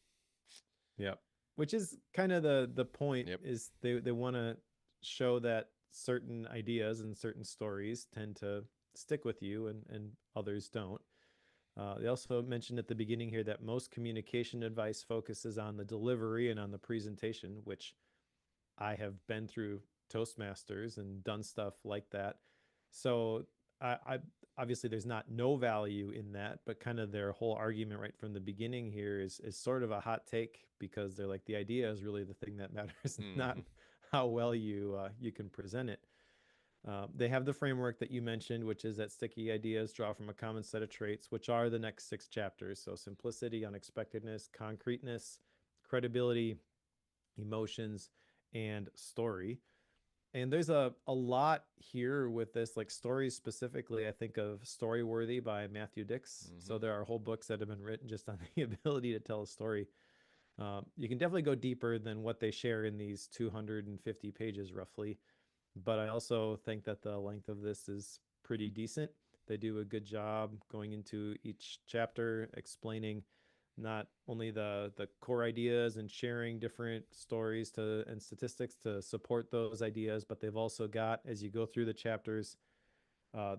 Yep. Which is kind of the point, Yep. is they want to show that certain ideas and certain stories tend to stick with you, and others don't. They also mentioned at the beginning here that most communication advice focuses on the delivery and on the presentation, which I have been through Toastmasters and done stuff like that. So I obviously there's not no value in that, but kind of their whole argument right from the beginning here is sort of a hot take, because they're like, the idea is really the thing that matters, not Hmm. how well you can present it. They have the framework that you mentioned, which is that sticky ideas draw from a common set of traits, which are the next six chapters. So simplicity, unexpectedness, concreteness, credibility, emotions, and story. And there's a lot here with this, like stories specifically. I think of Storyworthy by Matthew Dix. Hmm. So there are whole books that have been written just on the ability to tell a story. You can definitely go deeper than what they share in these 250 pages roughly, but I also think that the length of this is pretty decent. They do a good job going into each chapter, explaining not only the core ideas and sharing different stories to and statistics to support those ideas, but they've also got, as you go through the chapters,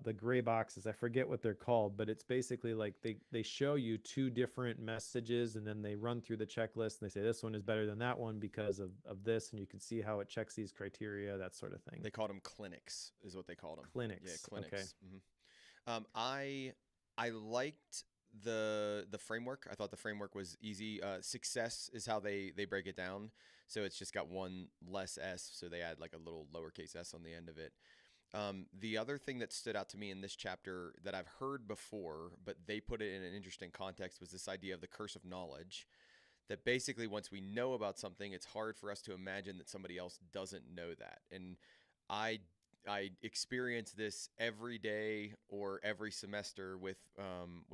the gray boxes. I forget what they're called, but it's basically like they show you two different messages, and then they run through the checklist and they say this one is better than that one because of this, and you can see how it checks these criteria, that sort of thing. They called them clinics, is what they called them. Yeah, Clinics. Okay. clinics. I liked the framework. I thought the framework was easy. Success is how they break it down. So it's just got one less s, so they add like a little lowercase s on the end of it. The other thing that stood out to me in this chapter that I've heard before, but they put it in an interesting context, was this idea of the curse of knowledge. That basically, once we know about something, it's hard for us to imagine that somebody else doesn't know that. And I I experience this every day or every semester with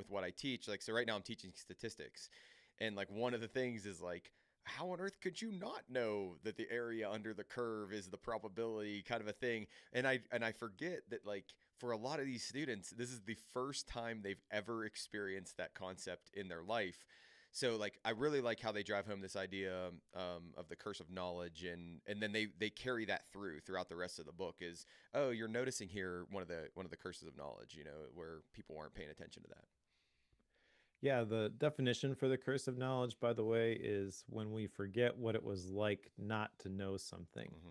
what I teach. Like, so right now I'm teaching statistics, and like one of the things is like, how on earth could you not know that the area under the curve is the probability kind of a thing? And I forget that, like, for a lot of these students, this is the first time they've ever experienced that concept in their life. So like I really like how they drive home this idea of the curse of knowledge, and then they carry that throughout the rest of the book. Is, oh, you're noticing here one of the curses of knowledge, where people aren't paying attention to that. Yeah, the definition for the curse of knowledge, by the way, is when we forget what it was like not to know something. Hmm.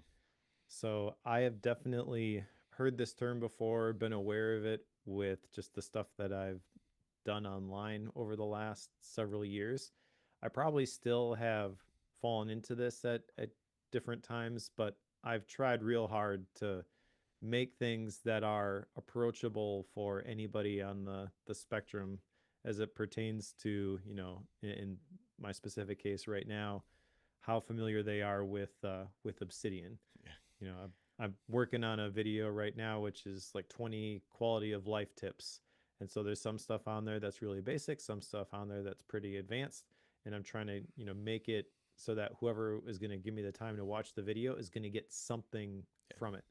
So I have definitely heard this term before, been aware of it with just the stuff that I've done online over the last several years. I probably still have fallen into this at different times, but I've tried real hard to make things that are approachable for anybody on the spectrum as it pertains to, in my specific case right now, how familiar they are with Obsidian. Yeah. I'm working on a video right now which is like 20 quality of life tips, and so there's some stuff on there that's really basic, some stuff on there that's pretty advanced, and I'm trying to make it so that whoever is going to give me the time to watch the video is going to get something Yeah. from it.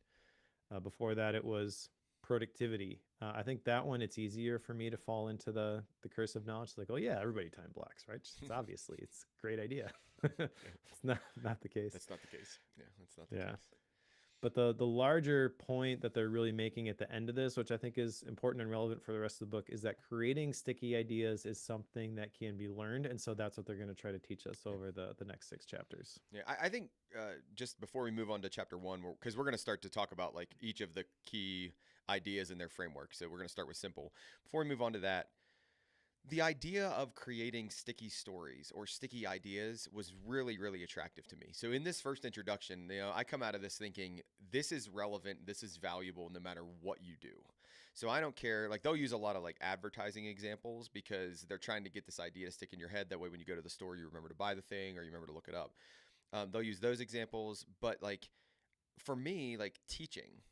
Before that, it was productivity. I think that one, it's easier for me to fall into the curse of knowledge. Like, oh yeah, everybody time blocks, right? It's obviously it's a great idea. Yeah. It's not the case. That's not the case. Yeah, that's not the Yeah. case. But the larger point that they're really making at the end of this, which I think is important and relevant for the rest of the book, is that creating sticky ideas is something that can be learned, and so that's what they're going to try to teach us Yeah. over the next 6 chapters. Yeah, I think just before we move on to chapter one, because we're going to start to talk about like each of the key ideas in their framework. So we're going to start with simple. Before we move on to that, the idea of creating sticky stories or sticky ideas was really, really attractive to me. So in this first introduction, I come out of this thinking this is relevant, this is valuable no matter what you do. So I don't care. Like they'll use a lot of like advertising examples because they're trying to get this idea to stick in your head. That way, when you go to the store, you remember to buy the thing or you remember to look it up. They'll use those examples, but like for me, like teaching,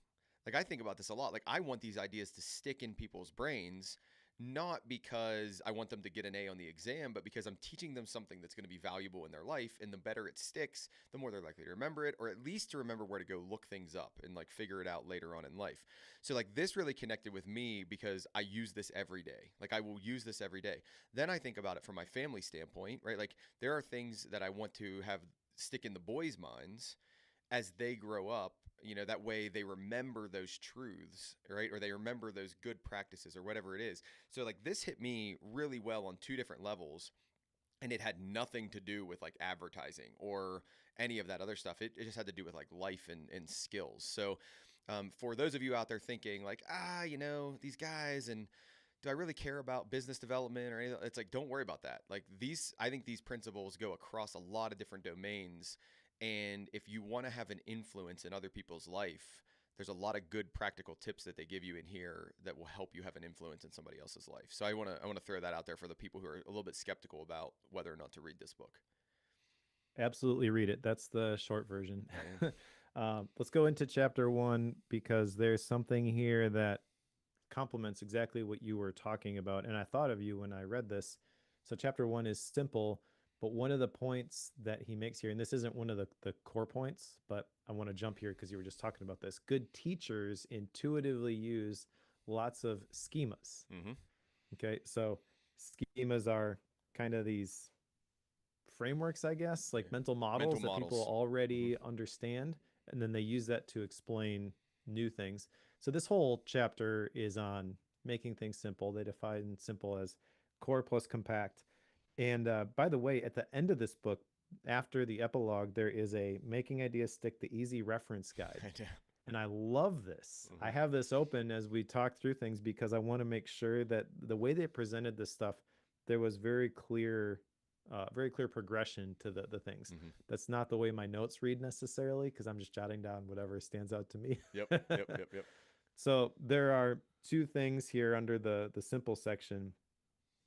like I think about this a lot. Like I want these ideas to stick in people's brains, not because I want them to get an A on the exam, but because I'm teaching them something that's going to be valuable in their life. And the better it sticks, the more they're likely to remember it, or at least to remember where to go look things up and like figure it out later on in life. So like this really connected with me because I use this every day. Like I will use this every day. Then I think about it from my family standpoint, right? Like there are things that I want to have stick in the boys' minds as they grow up, that way they remember those truths, right? Or they remember those good practices or whatever it is. So like this hit me really well on two different levels, and it had nothing to do with like advertising or any of that other stuff. It just had to do with like life and skills. So for those of you out there thinking like, these guys, and do I really care about business development or anything? It's like, don't worry about that. Like I think these principles go across a lot of different domains. And if you want to have an influence in other people's life, there's a lot of good practical tips that they give you in here that will help you have an influence in somebody else's life. So I want to throw that out there for the people who are a little bit skeptical about whether or not to read this book. Absolutely read it. That's the short version. Yeah. Let's go into chapter one because there's something here that complements exactly what you were talking about. And I thought of you when I read this. So, chapter one is simple, but one of the points that he makes here, and this isn't one of the core points, but I want to jump here because you were just talking about this. Good teachers intuitively use lots of schemas. Mm-hmm. Okay. So, schemas are kind of these frameworks, I guess, Yeah. like mental Mental models that people models. Mm-hmm. already understand, and then they use that to explain new things. So this whole chapter is on making things simple. They define simple as core plus compact. And by the way, at the end of this book, after the epilogue, there is a making ideas stick the easy reference guide. And I love this. Mm-hmm. I have this open as we talk through things because I want to make sure that the way they presented this stuff, there was very clear progression to the things. Mm-hmm. That's not the way my notes read necessarily because I'm just jotting down whatever stands out to me. Yep. Yep. Yep. Yep. So there are two things here under the simple section.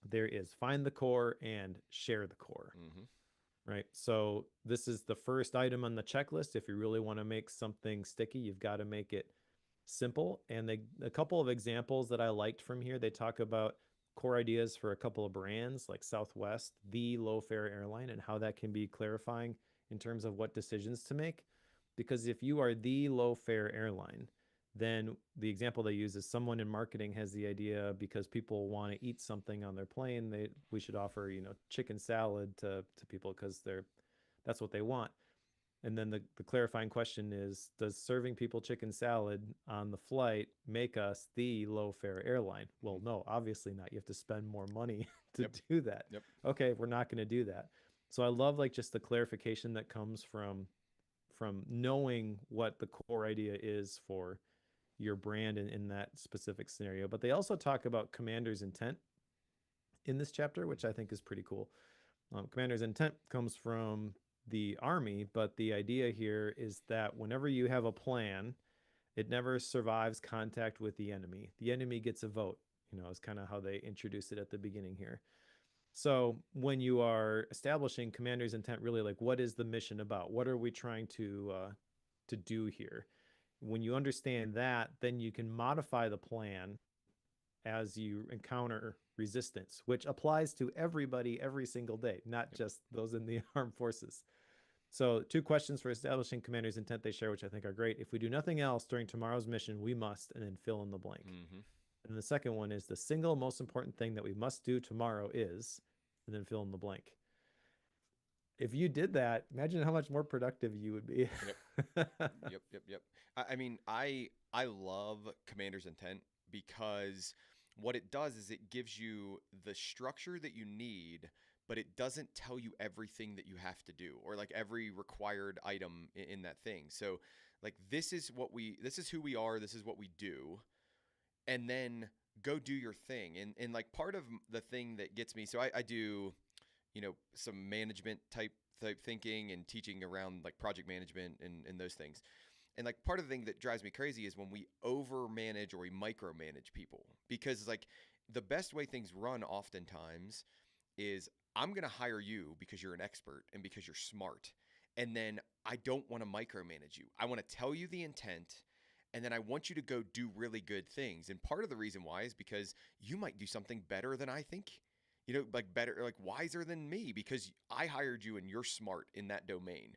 There is find the core and share the core. Mm-hmm. Right. So this is the first item on the checklist. If you really want to make something sticky, you've got to make it simple. And a couple of examples that I liked from here, they talk about core ideas for a couple of brands like Southwest, the low fare airline, and how that can be clarifying in terms of what decisions to make. Because if you are the low fare airline, then the example they use is someone in marketing has the idea because people want to eat something on their plane, we should offer, chicken salad to people because that's what they want. And then the clarifying question is, does serving people chicken salad on the flight make us the low fare airline? Well, Mhm. no, obviously not. You have to spend more money to Yep. do that. Yep. Okay, we're not going to do that. So I love like just the clarification that comes from knowing what the core idea is for your brand in that specific scenario. But they also talk about commander's intent in this chapter, which I think is pretty cool. Commander's intent comes from the army, but the idea here is that whenever you have a plan, it never survives contact with the enemy. The enemy gets a vote, is kind of how they introduce it at the beginning here. So when you are establishing commander's intent, really like what is the mission about? What are we trying to do here? When you understand that, then you can modify the plan as you encounter resistance, which applies to everybody every single day, not Yep. just those in the armed forces. So, two questions for establishing commander's intent they share, which I think are great. If we do nothing else during tomorrow's mission, we must, and then fill in the blank. Hmm. And the second one is the single most important thing that we must do tomorrow is, and then fill in the blank. If you did that, imagine how much more productive you would be. Yep. Yep. Yep. Yep. I mean, I love Commander's Intent because what it does is it gives you the structure that you need, but it doesn't tell you everything that you have to do or like every required item in that thing. So, like this is who we are, this is what we do, and then go do your thing. And like part of the thing that gets me, so I do, some management type thinking and teaching around like project management and those things. And like part of the thing that drives me crazy is when we over manage or we micromanage people, because like the best way things run oftentimes is I'm going to hire you because you're an expert and because you're smart. And then I don't want to micromanage you. I want to tell you the intent, and then I want you to go do really good things. And part of the reason why is because you might do something better than I think, like better, like wiser than me, because I hired you and you're smart in that domain.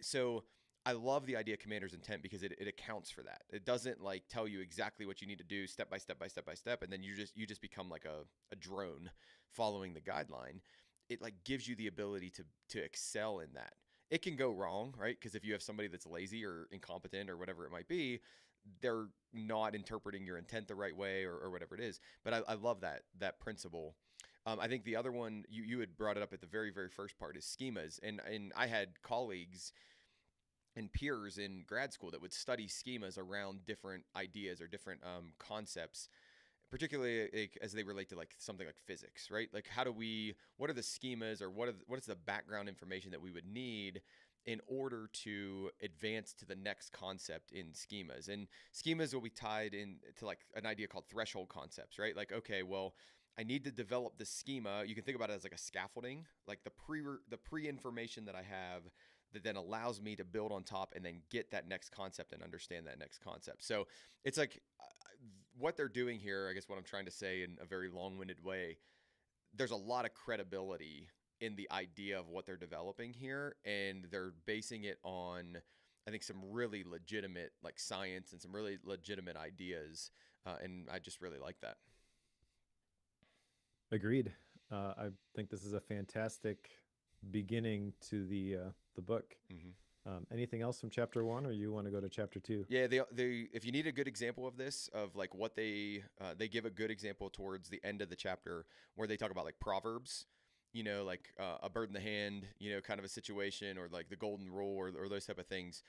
So I love the idea of commander's intent because it accounts for that. It doesn't like tell you exactly what you need to do step by step by step by step, and then you just become like a drone following the guideline. It like gives you the ability to excel in that. It can go wrong, right? Because if you have somebody that's lazy or incompetent or whatever it might be, they're not interpreting your intent the right way or whatever it is. But I love that principle. I think the other one you had brought it up at the very very first part is schemas, and I had colleagues and peers in grad school that would study schemas around different ideas or different concepts, particularly like, as they relate to like something like physics, right? Like what are the schemas or what is the background information that we would need in order to advance to the next concept in schemas. And schemas will be tied into like an idea called threshold concepts, right? Like, okay, well, I need to develop the schema. You can think about it as like a scaffolding, like the pre information that I have that then allows me to build on top and then get that next concept and understand that next concept. So it's like what they're doing here, I guess what I'm trying to say in a very long-winded way, there's a lot of credibility in the idea of what they're developing here, and they're basing it on, I think, some really legitimate like science and some really legitimate ideas, and I just really like that. Agreed. I think this is a fantastic beginning to the book. Hmm. Anything else from chapter one, or you want to go to chapter two? Yeah, they if you need a good example of this, of like what they give a good example towards the end of the chapter where they talk about like proverbs, like a bird in the hand, kind of a situation, or like the golden rule, or those type of things.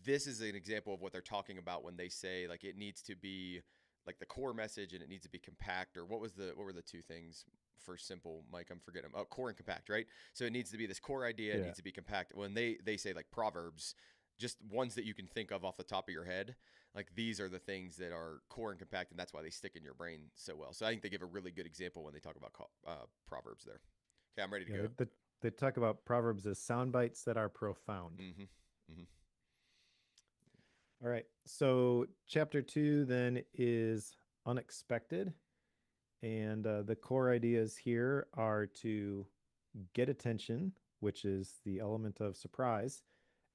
This is an example of what they're talking about when they say like it needs to be like the core message and it needs to be compact, or what were the two things for simple, Mike? I'm forgetting. Oh, core and compact, right? So it needs to be this core idea, it Yeah, needs to be compact. When they say like proverbs, just ones that you can think of off the top of your head, like these are the things that are core and compact, and that's why they stick in your brain so well. So I think they give a really good example when they talk about proverbs there. Okay, I'm ready to yeah. go. They talk about proverbs as sound bites that are profound. Mm-hmm. Mm-hmm. All right. So chapter 2 then is unexpected. And the core ideas here are to get attention, which is the element of surprise,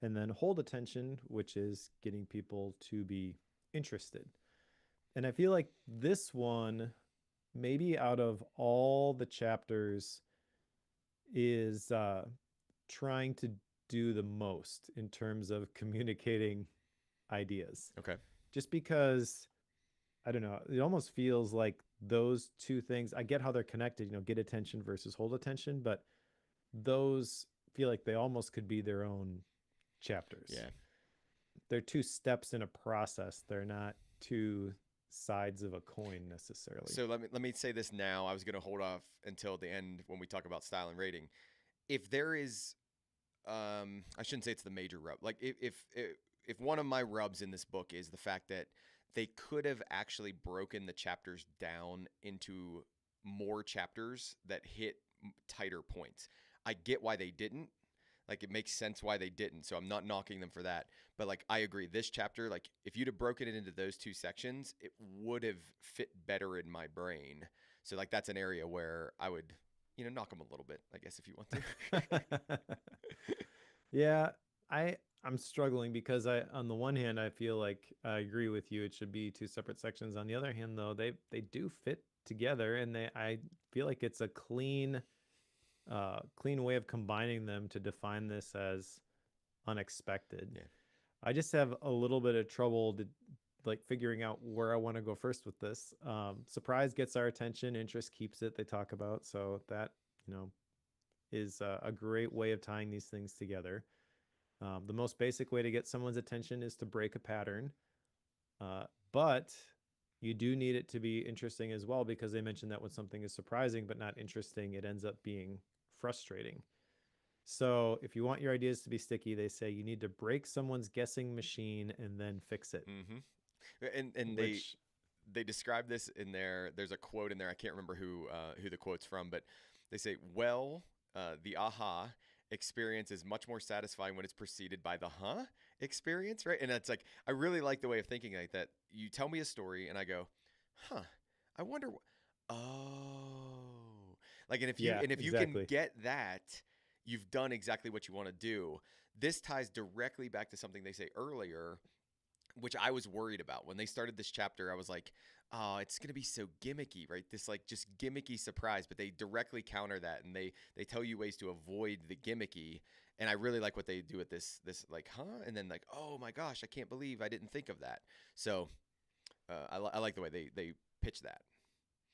and then hold attention, which is getting people to be interested. And I feel like this one, maybe out of all the chapters, is trying to do the most in terms of communicating ideas. Okay. Just because I don't know, it almost feels like those two things, I get how they're connected, get attention versus hold attention, but those feel like they almost could be their own chapters. Yeah. They're two steps in a process. They're not two sides of a coin necessarily. So let me say this now. I was going to hold off until the end when we talk about style and rating. If there is, I shouldn't say it's the major rub. Like if one of my rubs in this book is the fact that they could have actually broken the chapters down into more chapters that hit tighter points. I get why they didn't. Like it makes sense why they didn't. So I'm not knocking them for that. But like I agree, this chapter, like if you'd have broken it into those two sections, it would have fit better in my brain. So like that's an area where I would, knock them a little bit, I guess if you want to. Yeah, I'm struggling because I on the one hand I feel like I agree with you, it should be two separate sections. On the other hand though, they do fit together, and I feel like it's a clean way of combining them to define this as unexpected. Yeah. I just have a little bit of trouble like figuring out where I want to go first with this. Surprise gets our attention, interest keeps it. They talk about, so that you know is a great way of tying these things together. The most basic way to get someone's attention is to break a pattern, but you do need it to be interesting as well, because they mentioned that when something is surprising but not interesting, it ends up being frustrating. So if you want your ideas to be sticky, they say you need to break someone's guessing machine and then fix it. And Which, they describe this in there. There's a quote in there. I can't remember who the quote's from, but they say, "Well, the aha experience is much more satisfying when it's preceded by the huh experience, right?" And it's like I really like the way of thinking like that. You tell me a story, and I go, "Huh, I wonder." Oh, like yeah, and if you can exactly. get that, you've done exactly what you want to do. This ties directly back to something they say earlier, which I was worried about when they started this chapter. I was like, "Oh, it's gonna be so gimmicky, right? This like just gimmicky surprise." But they directly counter that, and they tell you ways to avoid the gimmicky. And I really like what they do with this like, huh? And then like, oh my gosh, I can't believe I didn't think of that. So I like the way they pitch that.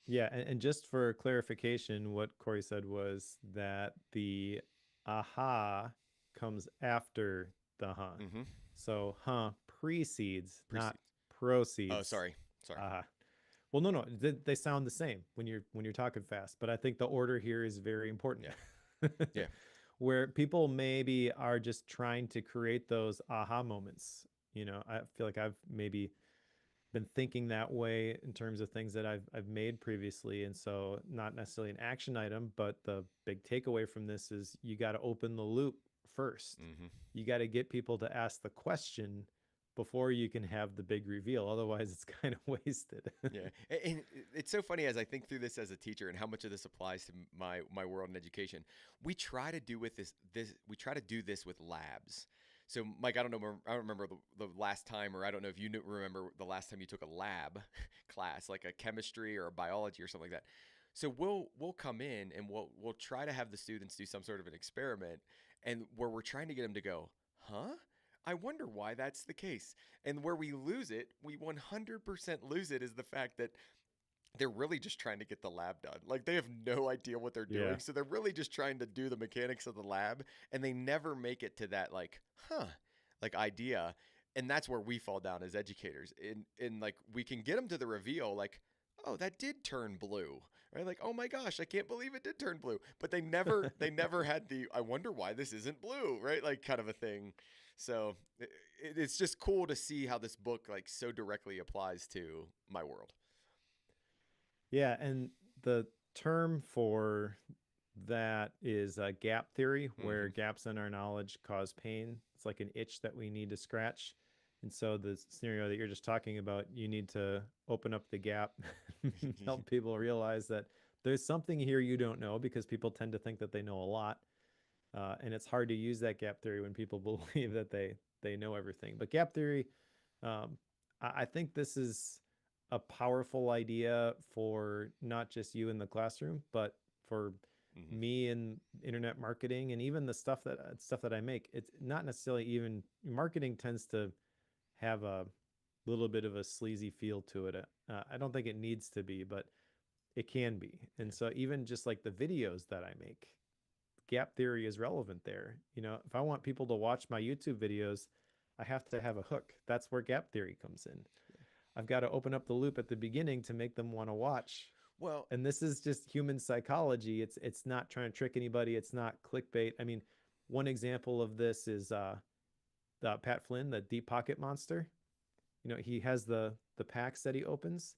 Yeah, and just for clarification, what Cory said was that the aha comes after the huh. Mm-hmm. So huh precedes, not Precedes. Oh, proceeds. sorry. Aha. Well, no, they sound the same when you're talking fast, but I think the order here is very important. Yeah, yeah. Where people maybe are just trying to create those aha moments. I feel like I've maybe been thinking that way in terms of things that I've made previously, and so not necessarily an action item, but the big takeaway from this is you got to open the loop first. Mm-hmm. You got to get people to ask the question before you can have the big reveal. Otherwise, it's kind of wasted. Yeah, and it's so funny as I think through this as a teacher and how much of this applies to my world in education. We try to do with this we try to do this with labs. So, Mike, I don't remember the last time, or I don't know if you remember the last time you took a lab class, like a chemistry or a biology or something like that. So we'll come in and we'll try to have the students do some sort of an experiment, and where we're trying to get them to go, huh? I wonder why that's the case. And where we lose it, we 100% lose it, is the fact that they're really just trying to get the lab done. Like they have no idea what they're Yeah. doing. So they're really just trying to do the mechanics of the lab, and they never make it to that like, huh, like idea. And that's where we fall down as educators. In like we can get them to the reveal like, "Oh, that did turn blue." Right? Like, "Oh my gosh, I can't believe it did turn blue." But they never had the "I wonder why this isn't blue," right? Like kind of a thing. So it's just cool to see how this book like so directly applies to my world. Yeah, and the term for that is gap theory, where Mm-hmm. gaps in our knowledge cause pain. It's like an itch that we need to scratch. And so the scenario that you're just talking about, you need to open up the gap, help people realize that there's something here you don't know, because people tend to think that they know a lot. And it's hard to use that gap theory when people believe that they know everything. But gap theory, um, I think this is a powerful idea for not just you in the classroom, but for Hmm. me in internet marketing, and even the stuff that I make. It's not necessarily, even marketing tends to have a little bit of a sleazy feel to it. I don't think it needs to be, but it can be. Yeah. And so even just like the videos that I make, gap theory is relevant there. If I want people to watch my YouTube videos, I have to have a hook. That's where gap theory comes in. I've got to open up the loop at the beginning to make them want to watch. Well, And this is just human psychology. It's not trying to trick anybody. It's not clickbait. I mean, one example of this is Pat Flynn, the deep pocket monster. He has the packs that he opens.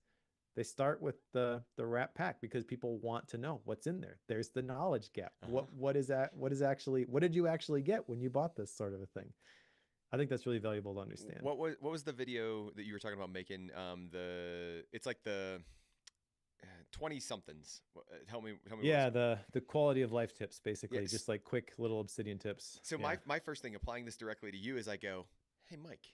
They start with the wrap pack because people want to know what's in there. There's the knowledge gap. uh-huh. What did you actually get when you bought this, sort of a thing? I think that's really valuable to understand. What was the video that you were talking about making? The it's like the 20 somethings. Tell me what was Yeah, it? the quality of life tips, basically, Yes. just like quick little obsidian tips. So Yeah. my first thing applying this directly to you is I go, "Hey Mike,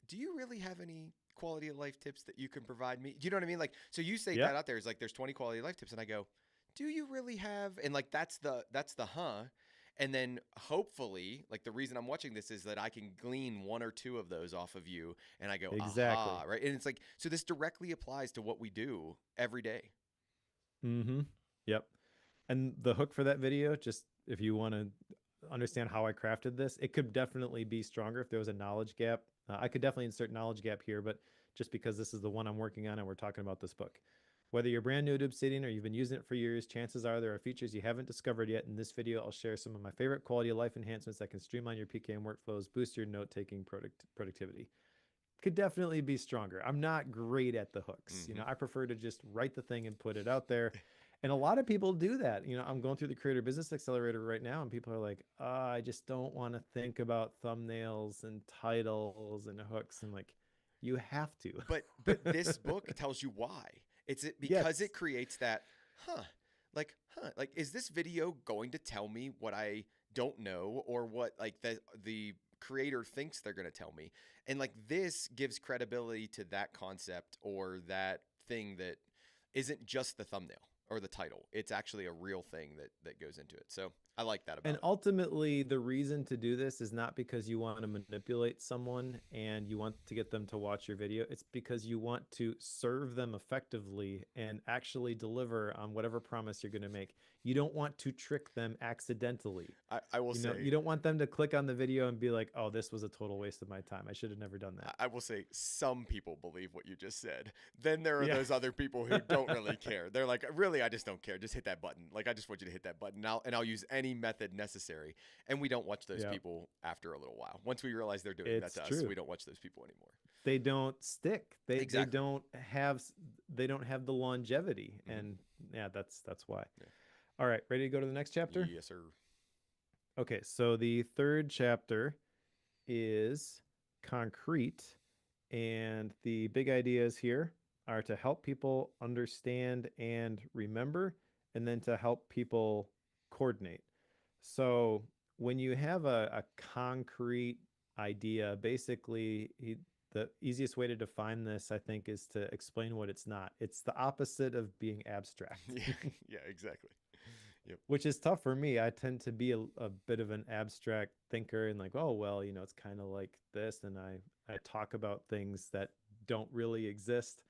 do you really have any quality of life tips that you can provide me?" Do you know what I mean? Like, so you say that Yep. out there is like there's 20 quality of life tips, and I go, "Do you really have?" And like that's the huh. And then hopefully, like the reason I'm watching this is that I can glean one or two of those off of you, and I go, Exactly. aha, right? And it's like so this directly applies to what we do every day. Mm-hmm. Yep. And the hook for that video, just if you want to understand how I crafted this, it could definitely be stronger if there was a knowledge gap. I could definitely insert knowledge gap here, but just because this is the one I'm working on and we're talking about this book. Whether you're brand new to Obsidian or you've been using it for years, chances are there are features you haven't discovered yet. In this video, I'll share some of my favorite quality of life enhancements that can streamline your PKM workflows, boost your note-taking productivity. Could definitely be stronger. I'm not great at the hooks. Hmm. I prefer to just write the thing and put it out there. And a lot of people do that. I'm going through the Creator Business Accelerator right now, and people are like, I just don't want to think about thumbnails and titles and hooks. And like, you have to. But this book tells you why. It's it because Yes. it creates that, huh? Like is this video going to tell me what I don't know or what like the creator thinks they're going to tell me? And like this gives credibility to that concept or that thing that isn't just the thumbnail or the title. It's actually a real thing that goes into it. So I like that And about it. ultimately, the reason to do this is not because you want to manipulate someone and you want to get them to watch your video. It's because you want to serve them effectively and actually deliver on whatever promise you're going to make. You don't want to trick them accidentally. I will say You don't want them to click on the video and be like, oh, this was a total waste of my time. I should have never done that. I will say some people believe what you just said. Then there are Yeah. those other people who don't really care. They're like, really, I just don't care. Just hit that button. Like, I just want you to hit that button. I'll use any method necessary. And we don't watch those Yeah. people after a little while. Once we realize they're doing that It's to us, true. we don't watch those people anymore. They don't stick. They Exactly. don't have the longevity. Hmm. And yeah, that's why. Yeah. All right, ready to go to the next chapter? Yes, sir. Okay, so the third chapter is concrete, and the big ideas here are to help people understand and remember, and then to help people coordinate. So when you have a concrete idea, basically, the easiest way to define this, I think, is to explain what it's not. It's the opposite of being abstract. Yeah, yeah, exactly. Yep. Which is tough for me. I tend to be a bit of an abstract thinker and like, oh, well, it's kind of like this. And I talk about things that don't really exist.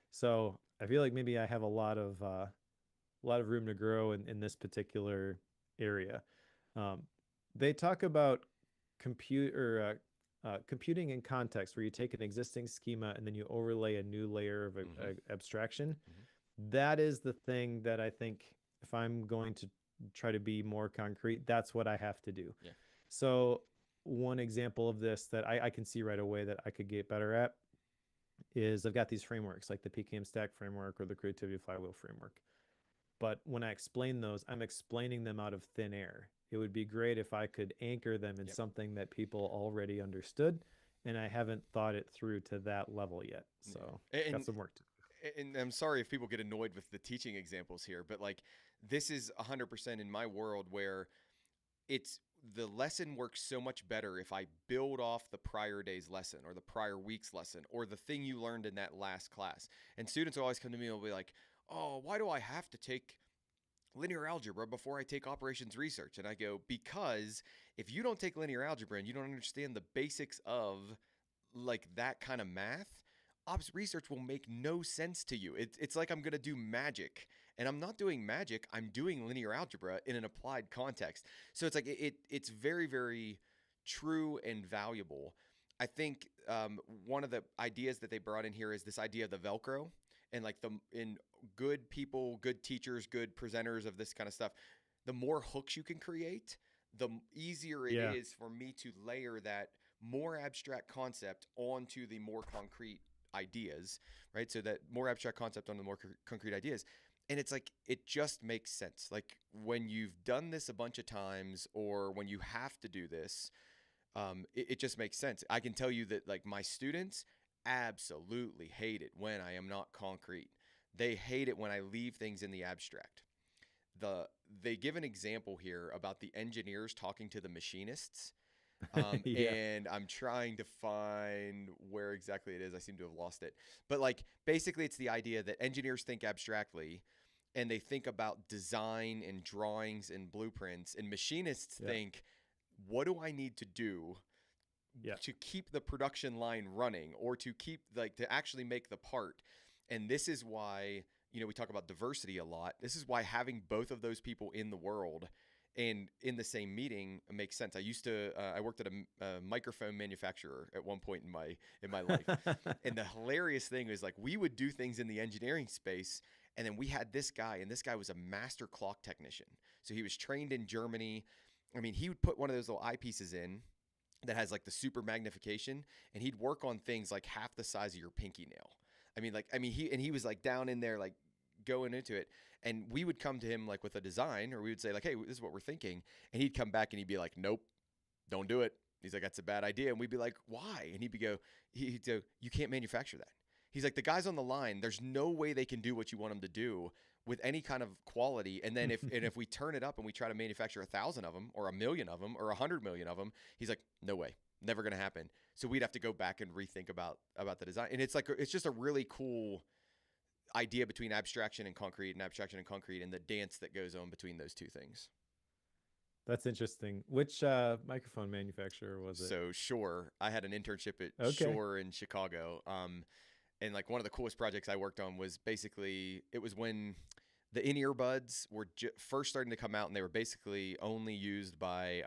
So I feel like maybe I have a lot of room to grow in this particular area. Um, they talk about computing in context, where you take an existing schema and then you overlay a new layer of Hmm. abstraction. Hmm. That is the thing that I think, if I'm going to try to be more concrete, that's what I have to do. Yeah. So one example of this that I can see right away that I could get better at is, I've got these frameworks like the PKM stack framework or the creativity flywheel framework. But when I explain those, I'm explaining them out of thin air. It would be great if I could anchor them in Yep. something that people already understood. and I haven't thought it through to that level yet. So Yeah. got some work to And I'm sorry if people get annoyed with the teaching examples here, but like this is 100% in my world where it's the lesson works so much better if I build off the prior day's lesson or the prior week's lesson or the thing you learned in that last class. And students will always come to me and will be like, "Oh, why do I have to take linear algebra before I take operations research?" And I go, "Because if you don't take linear algebra and you don't understand the basics of like that kind of math, ops research will make no sense to you. It's like I'm going to do magic, and I'm not doing magic. I'm doing linear algebra in an applied context. So it's like it's very, very true and valuable. I think one of the ideas that they brought in here is this idea of the Velcro and like the in good people, good teachers, good presenters of this kind of stuff. The more hooks you can create, the easier it yeah. is for me to layer that more abstract concept onto the more concrete ideas, right? So that more abstract concept on the more concrete ideas. And it's like, it just makes sense. Like when you've done this a bunch of times or when you have to do this, it just makes sense. I can tell you that like my students absolutely hate it when I am not concrete. They hate it when I leave things in the abstract. They give an example here about the engineers talking to the machinists, Yeah. and I'm trying to find where exactly it is. I seem to have lost it. But like basically it's the idea that engineers think abstractly and they think about design and drawings and blueprints, and machinists Yeah. think, what do I need to do Yeah. to keep the production line running or to keep like to actually make the part? And this is why, we talk about diversity a lot. This is why having both of those people in the world and in the same meeting makes sense. I worked at a microphone manufacturer at one point in my life, and the hilarious thing is like we would do things in the engineering space, and then we had this guy, and this guy was a master clock technician. So he was trained in Germany. I mean, he would put one of those little eyepieces in that has like the super magnification, and he'd work on things like half the size of your pinky nail. He was like down in there like going into it, and we would come to him like with a design, or we would say like, hey, this is what we're thinking, and he'd come back and he'd be like, nope, don't do it. He's like, that's a bad idea. And we'd be like, why? And he'd go, you can't manufacture that. He's like, the guys on the line, there's no way they can do what you want them to do with any kind of quality. And then if we turn it up and we try to manufacture 1,000 of them or 1,000,000 of them or 100,000,000 of them, he's like, no way, never going to happen. So we'd have to go back and rethink about the design. And it's like, it's just a really cool idea between abstraction and concrete and the dance that goes on between those two things. That's interesting. Which microphone manufacturer was it? So Shure, I had an internship at Okay. Shure in Chicago. And like one of the coolest projects I worked on was basically, it was when the in-ear buds were first starting to come out, and they were basically only used by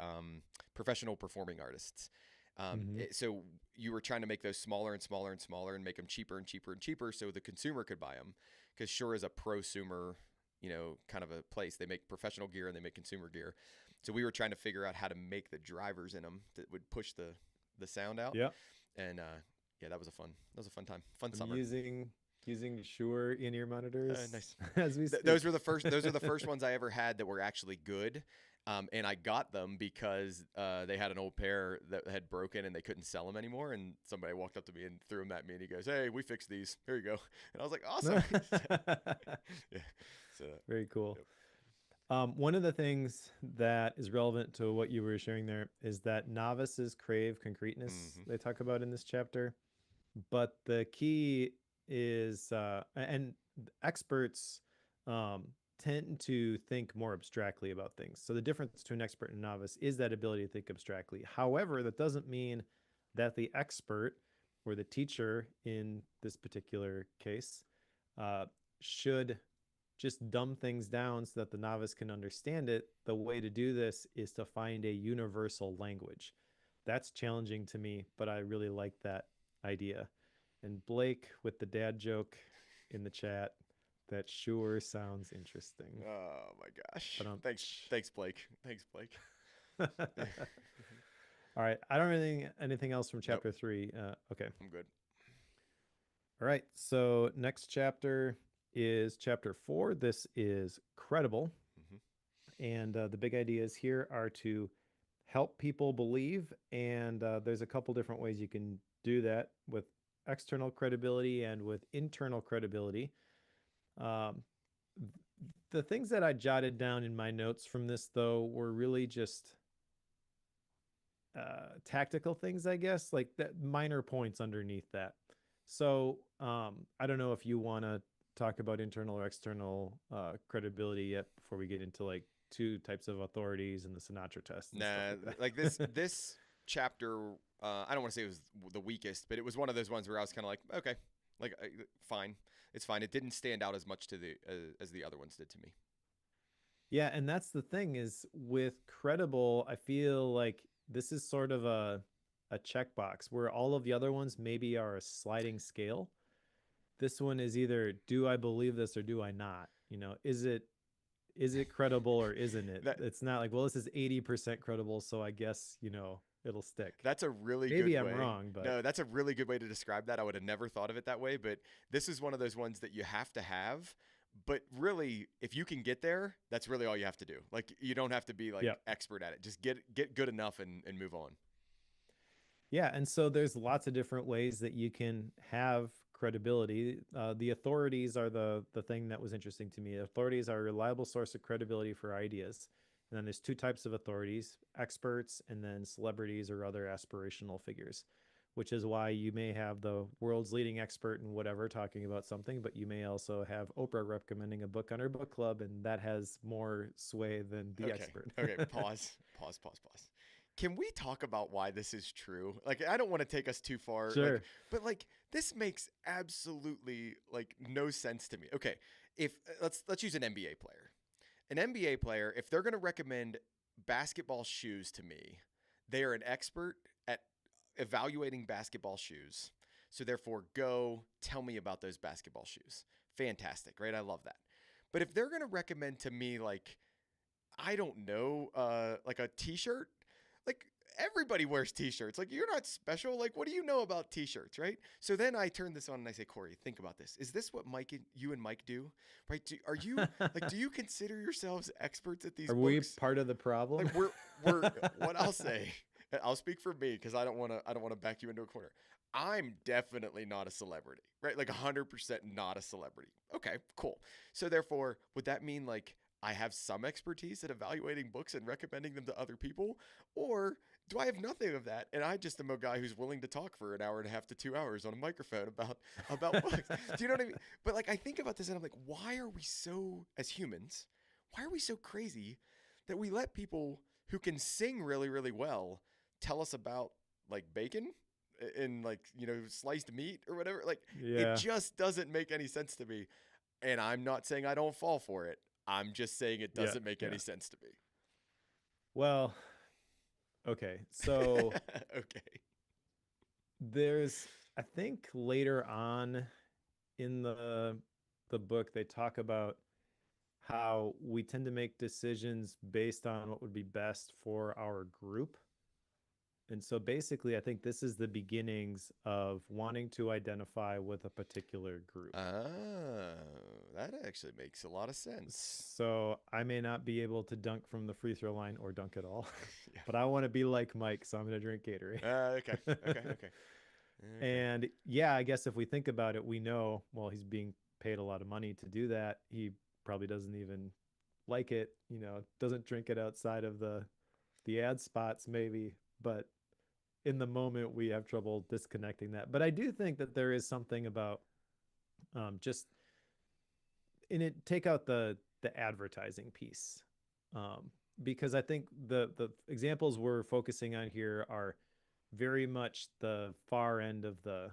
professional performing artists. Hmm. So you were trying to make those smaller and smaller and smaller and make them cheaper and cheaper and cheaper so the consumer could buy them, because Shure is a prosumer, kind of a place. They make professional gear and they make consumer gear. So we were trying to figure out how to make the drivers in them that would push the sound out. Yeah. And yeah, that was a fun time, fun I'm summer. using Shure in-ear monitors Nice. as we Those speak. were the first. Those are the first ones I ever had that were actually good. And I got them because they had an old pair that had broken and they couldn't sell them anymore. And somebody walked up to me and threw them at me, and he goes, "Hey, we fixed these. Here you go." And I was like, "Awesome!" Yeah. So, Very cool. yep. One of the things that is relevant to what you were sharing there is that novices crave concreteness, Hmm. they talk about in this chapter. But the key is, and experts um, tend to think more abstractly about things. So the difference between expert and novice is that ability to think abstractly. However, that doesn't mean that the expert or the teacher in this particular case uh, should just dumb things down so that the novice can understand it. The way to do this is to find a universal language. That's challenging to me, but I really like that idea. And Blake with the dad joke in the chat, that sure sounds interesting. Oh my gosh! But Thanks, Blake. Thanks, Blake. all right, I don't really anything else from Nope, chapter 3. Okay. I'm good. All right. So next chapter is chapter 4. This is credible. Hmm. And the big ideas here are to help people believe. And there's a couple different ways you can do that with external credibility and with internal credibility. Um, the things that I jotted down in my notes from this, though, were really just tactical things, I guess, like that minor points underneath that. So I don't know if you want to talk about internal or external credibility yet before we get into like two types of authorities and the Sinatra test and stuff Nah, like like that. this chapter, I don't want to say it was the weakest, but it was one of those ones where I was kind of like, okay, like fine, it's fine. It didn't stand out as much to the as the other ones did to me. Yeah, and that's the thing is with credible, I feel like this is sort of a checkbox where all of the other ones maybe are a sliding scale. This one is either do I believe this or do I not? Is it credible or isn't it? That It's not like, well, this is 80% credible, so I guess, it'll stick. that's a really Maybe good I'm way. wrong, but No, that's a really good way to describe that. I would have never thought of it that way, but this is one of those ones that you have to have. But really, if you can get there, that's really all you have to do. Like you don't have to be like yeah. expert at it. Just get good enough and move on. Yeah, and so there's lots of different ways that you can have credibility. The authorities are the thing that was interesting to me. Authorities are a reliable source of credibility for ideas. And then there's two types of authorities: experts and then celebrities or other aspirational figures, which is why you may have the world's leading expert in whatever talking about something, but you may also have Oprah recommending a book on her book club, and that has more sway than the Okay. expert. Okay. Pause. Pause. Pause. Pause. Can we talk about why this is true? Like, I don't want to take us too far. Like, Sure. but like, this makes absolutely like no sense to me. Okay, if let's use an NBA player. An NBA player, if they're going to recommend basketball shoes to me, they are an expert at evaluating basketball shoes. So therefore, go tell me about those basketball shoes. Fantastic, right? I love that. But if they're going to recommend to me like I don't know, like a T-shirt. Like everybody wears T-shirts. Like you're not special. Like what do you know about T-shirts, right? So then I turn this on and I say, Cory, think about this. Is this what you and Mike do, right? Are you like, do you consider yourselves experts at these Are we books? part of the problem? Like we're what I'll say. I'll speak for me because I don't want to back you into a corner. I'm definitely not a celebrity, right? Like 100% not a celebrity. Okay, cool. So therefore, would that mean like I have some expertise at evaluating books and recommending them to other people? Or do I have nothing of that? And I just am a guy who's willing to talk for an hour and a half to 2 hours on a microphone about books. Do you know what I mean? But like I think about this and I'm like, why are we so as humans, why are we so crazy that we let people who can sing really, really well tell us about like bacon and like, sliced meat or whatever? Like it Yeah. just doesn't make any sense to me. And I'm not saying I don't fall for it. I'm just saying it Yeah. doesn't make Yeah. any sense to Well, okay. me. So Okay. there's I think later on in the book they talk about how we tend to make decisions based on what would be best for our group. And so basically I think this is the beginnings of wanting to identify with a particular group. Oh, that actually makes a lot of sense. So I may not be able to dunk from the free throw line or dunk at all, Yeah. but I want to be like Mike, so I'm going to drink Gatorade. Okay. Okay. Okay. Okay. And yeah, I guess if we think about it, we know, well, he's being paid a lot of money to do that. He probably doesn't even like it, doesn't drink it outside of the ad spots maybe, but in the moment we have trouble disconnecting that. But I do think that there is something about just in it take out the advertising piece. Because I think the examples we're focusing on here are very much the far end of the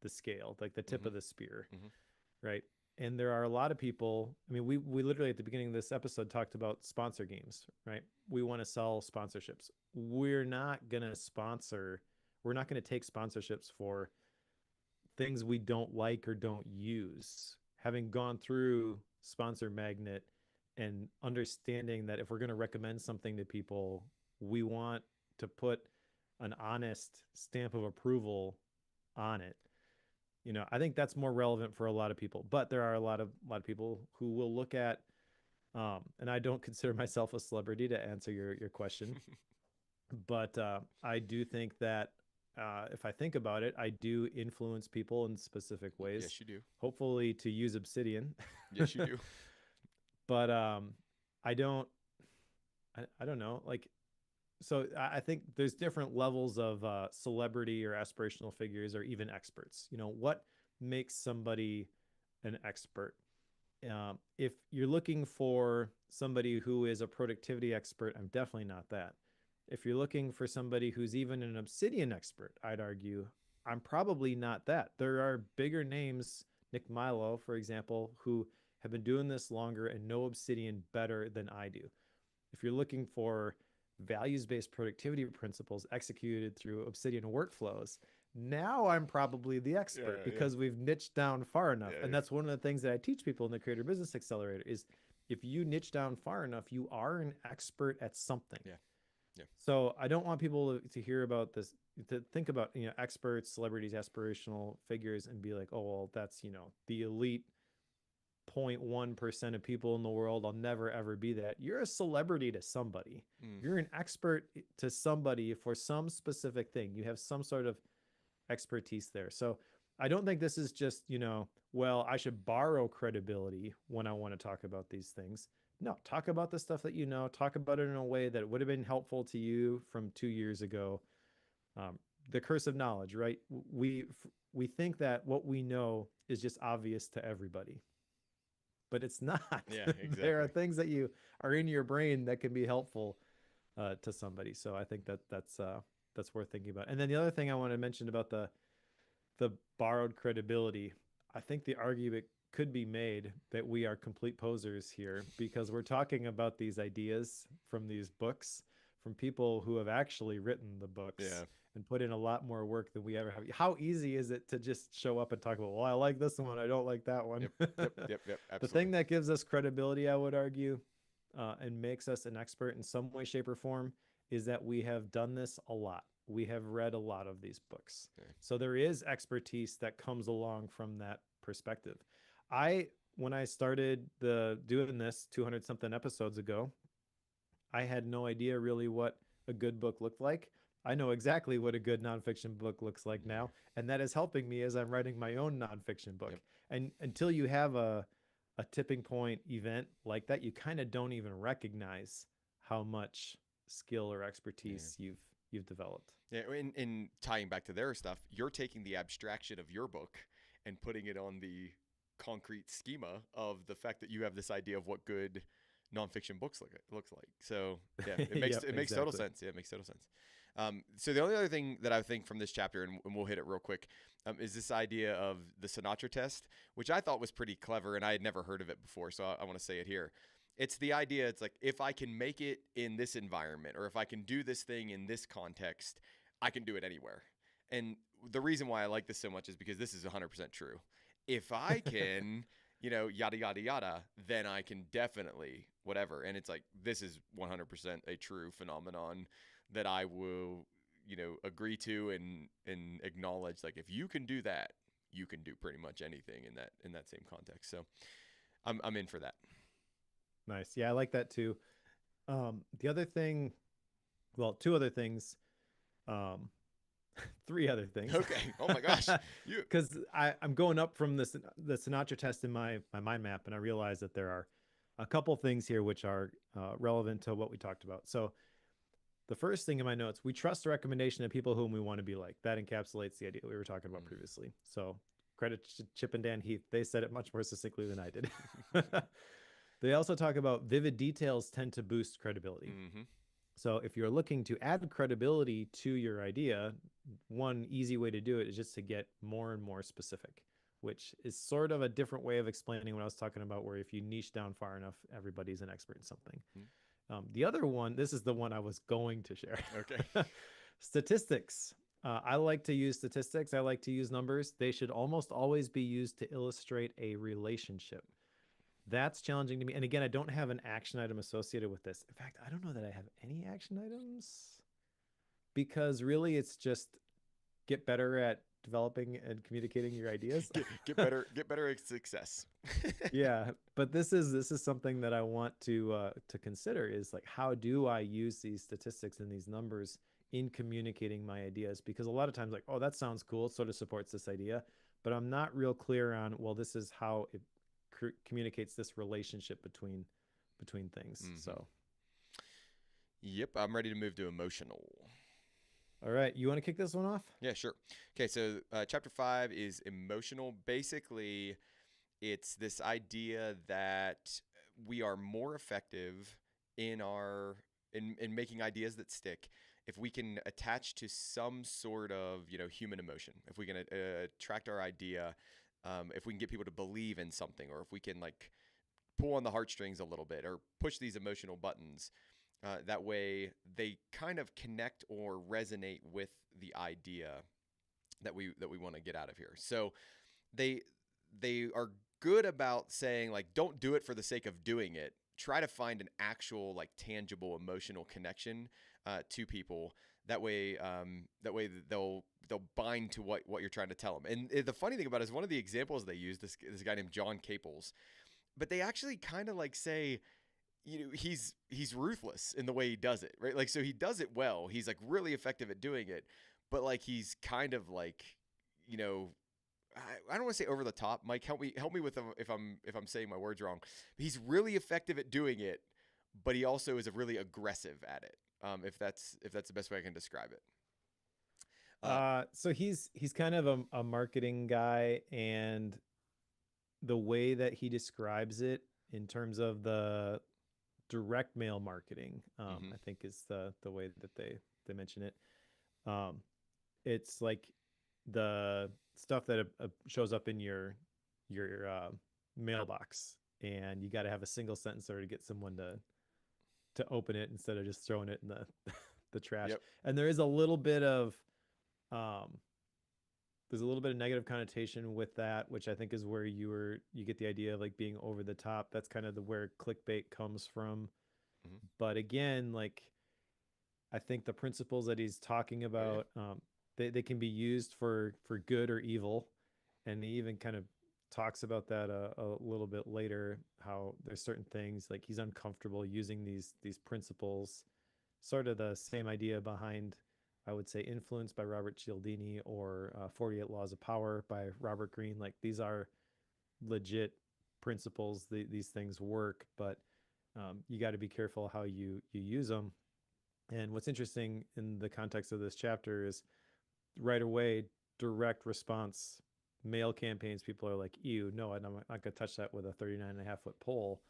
scale, like the tip Mm-hmm. of the spear, Mm-hmm. right? And there are a lot of people. I mean, we literally at the beginning of this episode talked about sponsor games, right? We want to sell sponsorships. We're not gonna sponsor. We're not going to take sponsorships for things we don't like or don't use. Having gone through Sponsor Magnet and understanding that if we're going to recommend something to people, we want to put an honest stamp of approval on it. I think that's more relevant for a lot of people, but there are a lot of people who will look at and I don't consider myself a celebrity to answer your question, But I do think that if I think about it, I do influence people in specific ways, Yes, you do. hopefully to use Obsidian. Yes, you do. But I don't, I don't know. Like, so I think there's different levels of celebrity or aspirational figures or even experts. You know, what makes somebody an expert? If you're looking for somebody who is a productivity expert, I'm definitely not that. If you're looking for somebody who's even an Obsidian expert, I'd argue I'm probably not that. There are bigger names, Nick Milo, for example, who have been doing this longer and know Obsidian better than I do. If you're looking for values-based productivity principles executed through Obsidian workflows, now I'm probably the expert Yeah, yeah, because we've niched down far enough. yeah, And that's one of the things that I teach people in the Creator Business Accelerator is if you niche down far enough, you are an expert at something. yeah, yeah, So I don't want people to hear about this, to think about, experts, celebrities, aspirational figures and be like, oh, well, that's, the elite 0.1% of people in the world. I'll never ever be that. You're a celebrity to somebody. mm, You're an expert to somebody for some specific thing. You have some sort of expertise there. So I don't think this is just, well, I should borrow credibility when I want to talk about these things. No, talk about the stuff that you know, talk about it in a way that would have been helpful to you from 2 years ago. Um, the curse of knowledge, right? We think that what we know is just obvious to everybody, but it's not. yeah, There are exactly. things that you are in your brain that can be helpful to somebody. So I think that that's worth thinking about. And then the other thing I want to mention about the borrowed credibility, I think the argument could be made that we are complete posers here because we're talking about these ideas from these books from people who have actually written the books Yeah. and put in a lot more work than we ever have. How easy is it to just show up and talk about, well, I like this one, I don't like that one? Yep. Yep. Yep. Yep. The Absolutely. thing that gives us credibility, I would argue, and makes us an expert in some way, shape, or form is that we have done this a lot. We have read a lot of these books. Yeah. So there is expertise that comes along from that perspective. I, when I started doing this 200 something episodes ago, I had no idea really what a good book looked like. I know exactly what a good nonfiction book looks like Yeah. now, and that is helping me as I'm writing my own nonfiction book. Yep. And until you have a tipping point event like that, you kind of don't even recognize how much skill or Yeah. expertise you've developed. Yeah. In tying back to their stuff, you're taking the abstraction of your book and putting it on the concrete schema of the fact that you have this idea of what good nonfiction books looks like. So yeah, Yep, it makes total exactly. sense. Yeah, it makes total sense. So the only other thing that I think from this chapter, and we'll hit it real quick, is this idea of the Sinatra test, which I thought was pretty clever, and I had never heard of it before, so I want to say it here. It's the idea. It's like if I can make it in this environment, or if I can do this thing in this context, I can do it anywhere. And the reason why I like this so much is because this is 100% true. If I can, yada yada yada, then I can definitely whatever. And it's like this is 100% a true phenomenon that I will, agree to and acknowledge. Like if you can do that, you can do pretty much anything in that same context. So I'm in for that. Nice. Yeah, I like that too. The other thing, well, two other things, um, three other things, Okay. Oh my gosh. You. because I'm going up from the Sinatra test in my mind map, and I realize that there are a couple things here which are relevant to what we talked about. So the first thing in my notes, we trust the recommendation of people whom we want to be like. That encapsulates the idea we were talking about Mm. previously. So credit to Chip and Dan Heath. They said it much more succinctly than I did. They also talk about vivid details tend to boost credibility. Mm-hmm. So if you're looking to add credibility to your idea, one easy way to do it is just to get more and more specific, which is sort of a different way of explaining what I was talking about, where if you niche down far enough, everybody's an expert in something. Mm. The other one, this is the one I was going to share. Okay. Statistics. I like to use statistics. I like to use numbers. They should almost always be used to illustrate a relationship. That's challenging to me. And again, I don't have an action item associated with this. In fact, I don't know that I have any action items because really it's just get better at developing and communicating your ideas. get better at success. Yeah, but this is something that I want to consider is like how do I use these statistics and these numbers in communicating my ideas? Because a lot of times like, oh, that sounds cool, it sort of supports this idea, but I'm not real clear on, well, this is how it communicates this relationship between things. Hmm. So, Yep, I'm ready to move to emotional. all right, you want to kick this one off? Yeah, sure. Okay, so chapter 5 is emotional. Basically, it's this idea that we are more effective in our in making ideas that stick if we can attach to some sort of human emotion. If we can attract our idea, if we can get people to believe in something, or if we can like pull on the heartstrings a little bit or push these emotional buttons. That way, they kind of connect or resonate with the idea that we want to get out of here. So they they are good about saying like don't do it for the sake of doing it. Try to find an actual like tangible emotional connection to people. That way they'll bind to what you're trying to tell them. And the funny thing about it is one of the examples they use this guy named John Caples, but they actually kind of like say he's ruthless in the way he does it, right? Like so he does it well. He's like really effective at doing it, but like he's kind of like you know I don't want to say over the top. Mike, help me with if I'm saying my words wrong. He's really effective at doing it, but he also is a really aggressive at it. If that's the best way I can describe it. Um, So he's kind of a marketing guy, and the way that he describes it in terms of the direct mail marketing, mhm. I think is the way that they mention it. Um, it's like the stuff that shows up in your mailbox, and you got to have a single sentence or to get someone to open it instead of just throwing it in the the trash. Yep. And there is a little bit of um, there's a little bit of negative connotation with that, which I think is where you get the idea of like being over the top. That's kind of the where clickbait comes from. Mhm. But again, like I think the principles that he's talking Oh yeah. about, they can be used for good or evil, and he even kind of talks about that a little bit later. How there's certain things like he's uncomfortable using these principles, sort of the same idea behind, I would say, Influence by Robert Cialdini or 48 Laws of Power by Robert Greene. Like these are legit principles. These things work, but you got to be careful how you use them. And what's interesting in the context of this chapter is right away, direct response mail campaigns, people are like, ew, no, I'm not going to touch that with a 39.5 foot pole.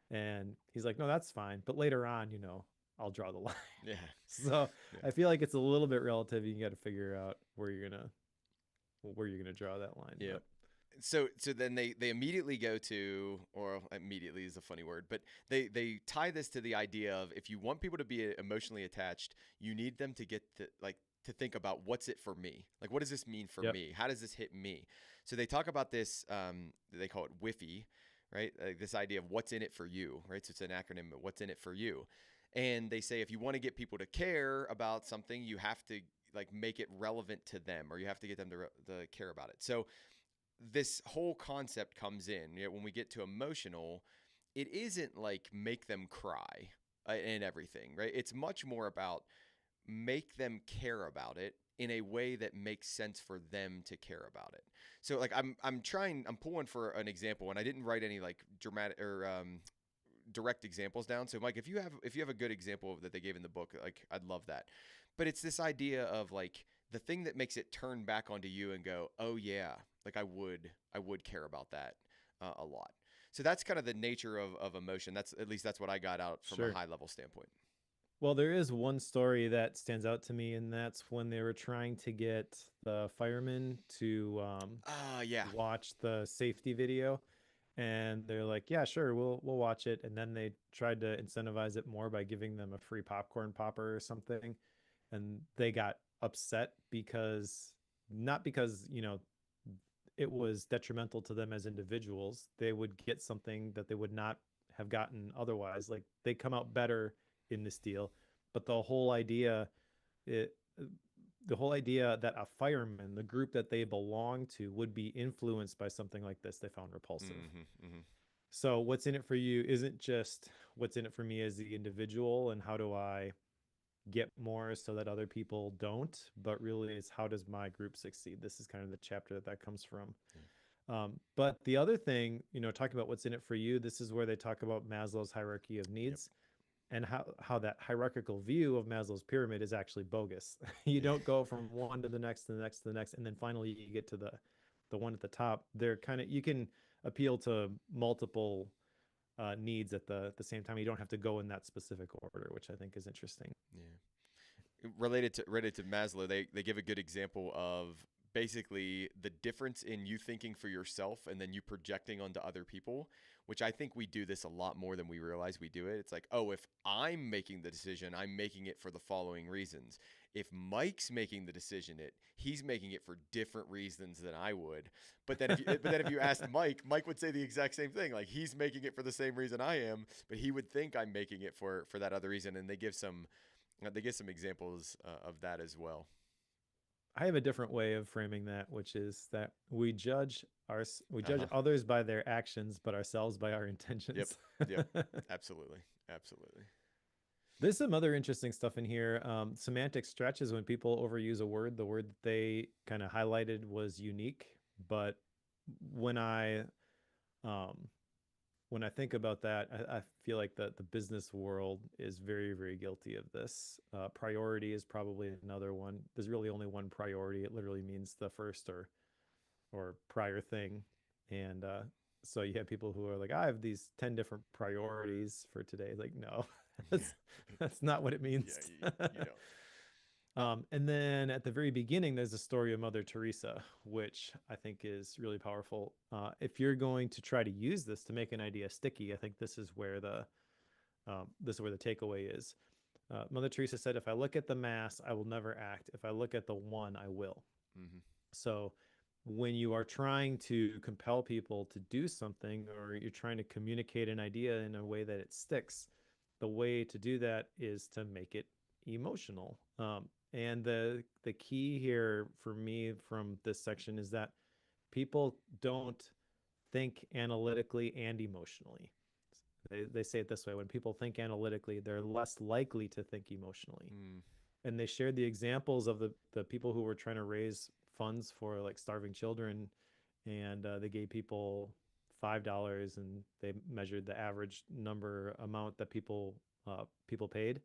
And he's like, no, that's fine. But later on, I'll draw the line. Yeah. So Yeah. I feel like it's a little bit relative. You got to figure out where you're gonna draw that line. Yeah. But So then they immediately go to, or immediately is a funny word, but they tie this to the idea of if you want people to be emotionally attached, you need them to get to think about what's it for me, like what does this mean for yep, me, how does this hit me. So they talk about this, they call it WIFI, right? Like this idea of what's in it for you, right? So it's an acronym, but what's in it for you. And they say if you want to get people to care about something, you have to like make it relevant to them, or you have to get them to care about it. So this whole concept comes in. When we get to emotional, it isn't like make them cry and everything, right? It's much more about make them care about it in a way that makes sense for them to care about it. So like I'm pulling for an example, and I didn't write any like dramatic or direct examples down. So Mike, if you have a good example that they gave in the book, like I'd love that. But it's this idea of like the thing that makes it turn back onto you and go, oh yeah, like I would care about that a lot. So that's kind of the nature of emotion. That's at least that's what I got out from a sure. high level standpoint. Well, there is one story that stands out to me, and that's when they were trying to get the firemen to Yeah. watch the safety video, and they're like, "Yeah, sure, we'll watch it." And then they tried to incentivize it more by giving them a free popcorn popper or something, and they got upset because not because it was detrimental to them as individuals. They would get something that they would not have gotten otherwise. Like they come out better in this deal, but the whole idea, it the whole idea that a fireman, the group that they belong to, would be influenced by something like this, they found repulsive. Mm-hmm. Mm-hmm. So what's in it for you isn't just what's in it for me as the individual and how do I get more so that other people don't, but really it's how does my group succeed. This is kind of the chapter that comes from. Yeah. But the other thing, talking about what's in it for you, this is where they talk about Maslow's hierarchy of Yep. needs and how that hierarchical view of Maslow's pyramid is actually bogus. You Yeah. don't go from one to the next to the next to the next, and then finally you get to the one at the top. They're kind of, you can appeal to multiple needs at the same time. You don't have to go in that specific order, which I think is interesting. Yeah. Related to Maslow, they give a good example of basically the difference in you thinking for yourself and then you projecting onto other people, which I think we do this a lot more than we realize we do it. It's like, oh, if I'm making the decision, I'm making it for the following reasons. If Mike's making the decision, he's making it for different reasons than I would. But then if you asked Mike, Mike would say the exact same thing. Like he's making it for the same reason I am, but he would think I'm making it for that other reason. And they give some examples of that as well. I have a different way of framing that, which is that we Uh judge huh. others by their actions, but ourselves by our Yep. intentions. Yep. Absolutely. Absolutely. There's some other interesting stuff in here. Semantic stretches when people overuse a word. The word that they kind of highlighted was unique, but when I um, when I think about that, I feel like the business world is very, very guilty of this. Priority is probably another one. There's really only one priority. It literally means the first or prior thing. And so you have people who are like, I have these 10 different priorities for today. Like, no, Yeah. that's not what it Yeah. means. You don't. And then at the very beginning, there's a story of Mother Teresa, which I think is really powerful. If you're going to try to use this to make an idea sticky, I think this is where the takeaway is. Mother Teresa said, "If I look at the mass, I will never act. If I look at the one, I will." Mm-hmm. So when you are trying to compel people to do something or you're trying to communicate an idea in a way that it sticks, the way to do that is to make it emotional. And the key here for me from this section is that people don't think analytically and emotionally. They say it this way: when people think analytically, they're less likely to think emotionally. Mm. And they shared the examples of the people who were trying to raise funds for like starving children, and they gave people $5, and they measured the average number amount that people paid.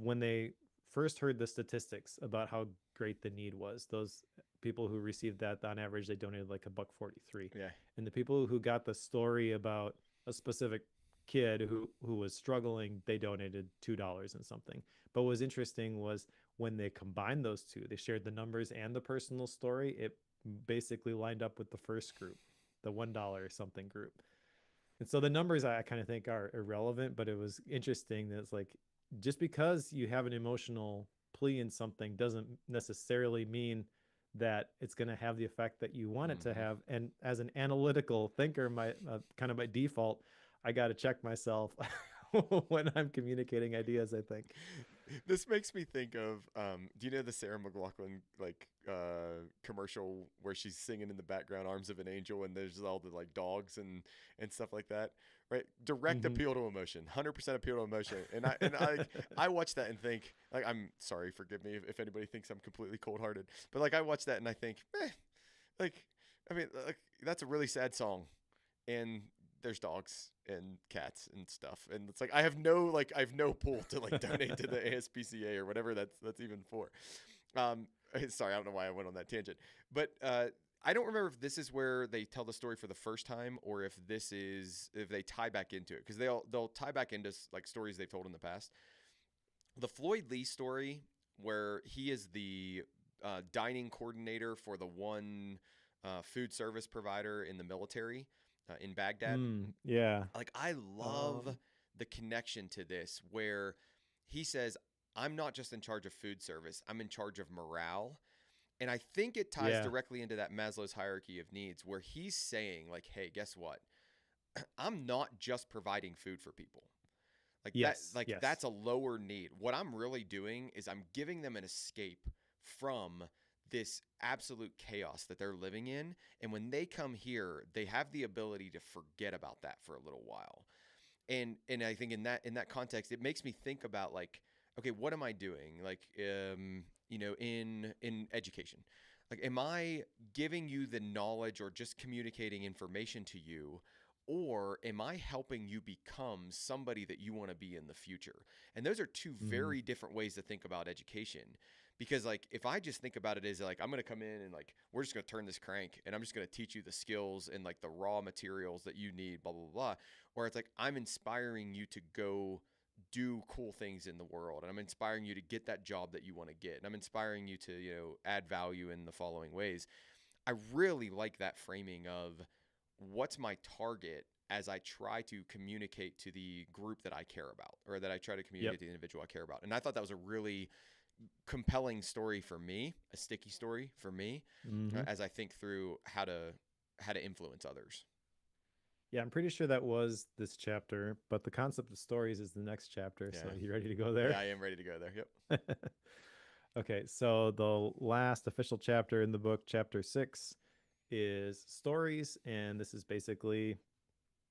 When they first heard the statistics about how great the need was, those people who received that on average they donated like a buck 43, Yeah. and the people who got the story about a specific kid who was struggling, they donated $2 and something. But what was interesting was when they combined those two, they shared the numbers and the personal story. It basically lined up with the first group, the $1 something group. And so the numbers I kind of think are irrelevant, but it was interesting that it's like just because you have an emotional plea in something doesn't necessarily mean that it's going to have the effect that you want it to Mm-hmm. have. And as an analytical thinker, my kind of by default, I got to check myself when I'm communicating ideas, I think. This makes me think of do you know the Sarah McLachlan commercial where she's singing in the background "Arms of an Angel" and there's all the like dogs and stuff like that, right? Direct Mm-hmm. appeal to emotion, 100% appeal to emotion. And I watch that and think like, I'm sorry, forgive me if anybody thinks I'm completely cold hearted, but like I watch that and I think, like I mean, like that's a really sad song, and there's dogs and cats and stuff, and it's like I have no pull to like donate to the ASPCA or whatever that's even for. Um, sorry, I don't know why I went on that tangent, but I don't remember if this is where they tell the story for the first time or if they tie back into it, because they'll tie back into like stories they've told in the past. The Floyd Lee story where he is the dining coordinator for the one food service provider in the military in Baghdad. Yeah. Like I love Um, the connection to this where he says, I'm not just in charge of food service, I'm in charge of morale. And I think it ties yeah. directly into that Maslow's hierarchy of needs where he's saying like, hey, guess what? I'm not just providing food for people. Like that Yes. like Yes. that's a lower need. What I'm really doing is I'm giving them an escape from this absolute chaos that they're living in. And when they come here, they have the ability to forget about that for a little while. And I think in that context, it makes me think about like, okay, what am I doing? Like, in education, like, am I giving you the knowledge or just communicating information to you? Or am I helping you become somebody that you want to be in the future? And those are two Mm-hmm. very different ways to think about education. Because, like, if I just think about it as, like, I'm going to come in and, like, we're just going to turn this crank and I'm just going to teach you the skills and, like, the raw materials that you need, blah, blah, blah. Or it's like, I'm inspiring you to go do cool things in the world, and I'm inspiring you to get that job that you want to get, and I'm inspiring you to add value in the following ways. I really like that framing of what's my target as I try to communicate to the group that I care about, or that I try to Yep. communicate to the individual I care about. And I thought that was a really compelling story for me, a sticky story for me, Mm-hmm. as I think through how to influence others. Yeah, I'm pretty sure that was this chapter, but the concept of stories is the next chapter. So Yeah. you ready to go Yeah, there? I am ready to go there. Yep. Okay, so the last official chapter in the book, chapter 6, is stories, and this is basically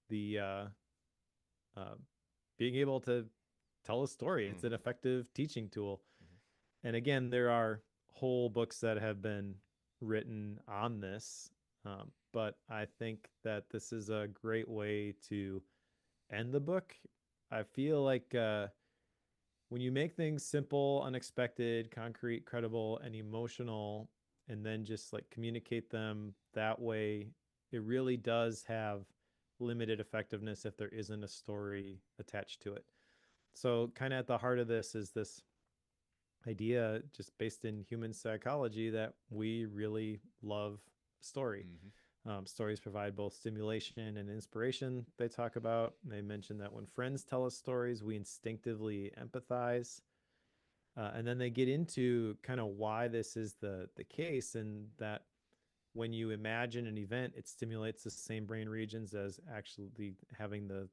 the uh, being able to tell a story. It's Mm-hmm. an effective teaching tool. Mm-hmm. And again, there are whole books that have been written on this, but I think that this is a great way to end the book. I feel like when you make things simple, unexpected, concrete, credible, and emotional, and then just like communicate them that way, it really does have limited effectiveness if there isn't a story attached to it. So, kind of at the heart of this is this idea, just based in human psychology, that we really love story. Mm-hmm. Stories provide both stimulation and inspiration. They talk about, they mention that when friends tell us stories, we instinctively empathize. And then they get into kind of why this is the case, and that when you imagine an event, it stimulates the same brain regions as actually having the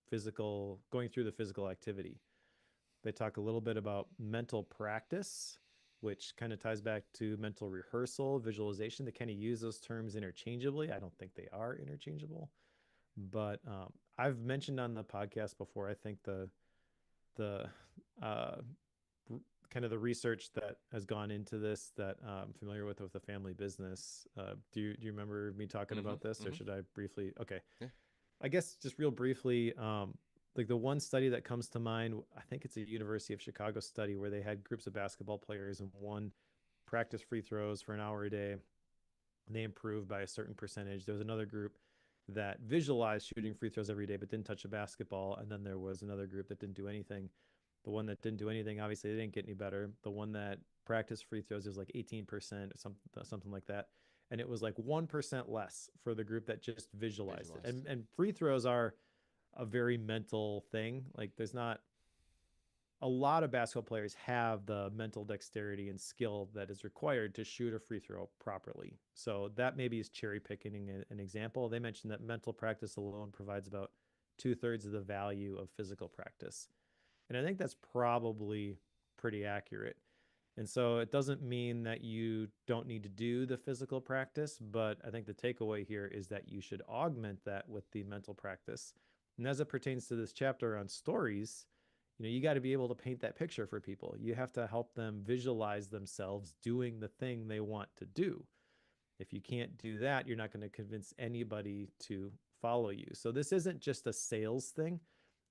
physical, going through the physical activity. They talk a little bit about mental practice, which kind of ties back to mental rehearsal, visualization. They kind of use those terms interchangeably. I don't think they are interchangeable, but I've mentioned on the podcast before. I think the uh, kind of the research that has gone into this that I'm familiar with the family business. Do you remember me talking Mm-hmm. about this, or Mm-hmm. should I briefly? Okay, Yeah. I guess just real briefly, like the one study that comes to mind, I think it's a University of Chicago study where they had groups of basketball players and one practice free throws for an hour a day, and they improved by a certain percentage. There was another group that visualized shooting free throws every day but didn't touch a basketball, and then there was another group that didn't do anything. The one that didn't do anything, obviously, they didn't get any better. The one that practiced free throws was like 18% or something like that. And it was like 1% less for the group that just visualized it. Visualized. And free throws are a very mental thing. Like there's not a lot of basketball players have the mental dexterity and skill that is required to shoot a free throw properly. So that maybe is cherry picking an example. They mentioned that mental practice alone provides about 2/3 of the value of physical practice. And I think that's probably pretty accurate. And so it doesn't mean that you don't need to do the physical practice, but I think the takeaway here is that you should augment that with the mental practice. And as it pertains to this chapter on stories, you got to be able to paint that picture for people. You have to help them visualize themselves doing the thing they want to do. If you can't do that, you're not going to convince anybody to follow you. So this isn't just a sales thing.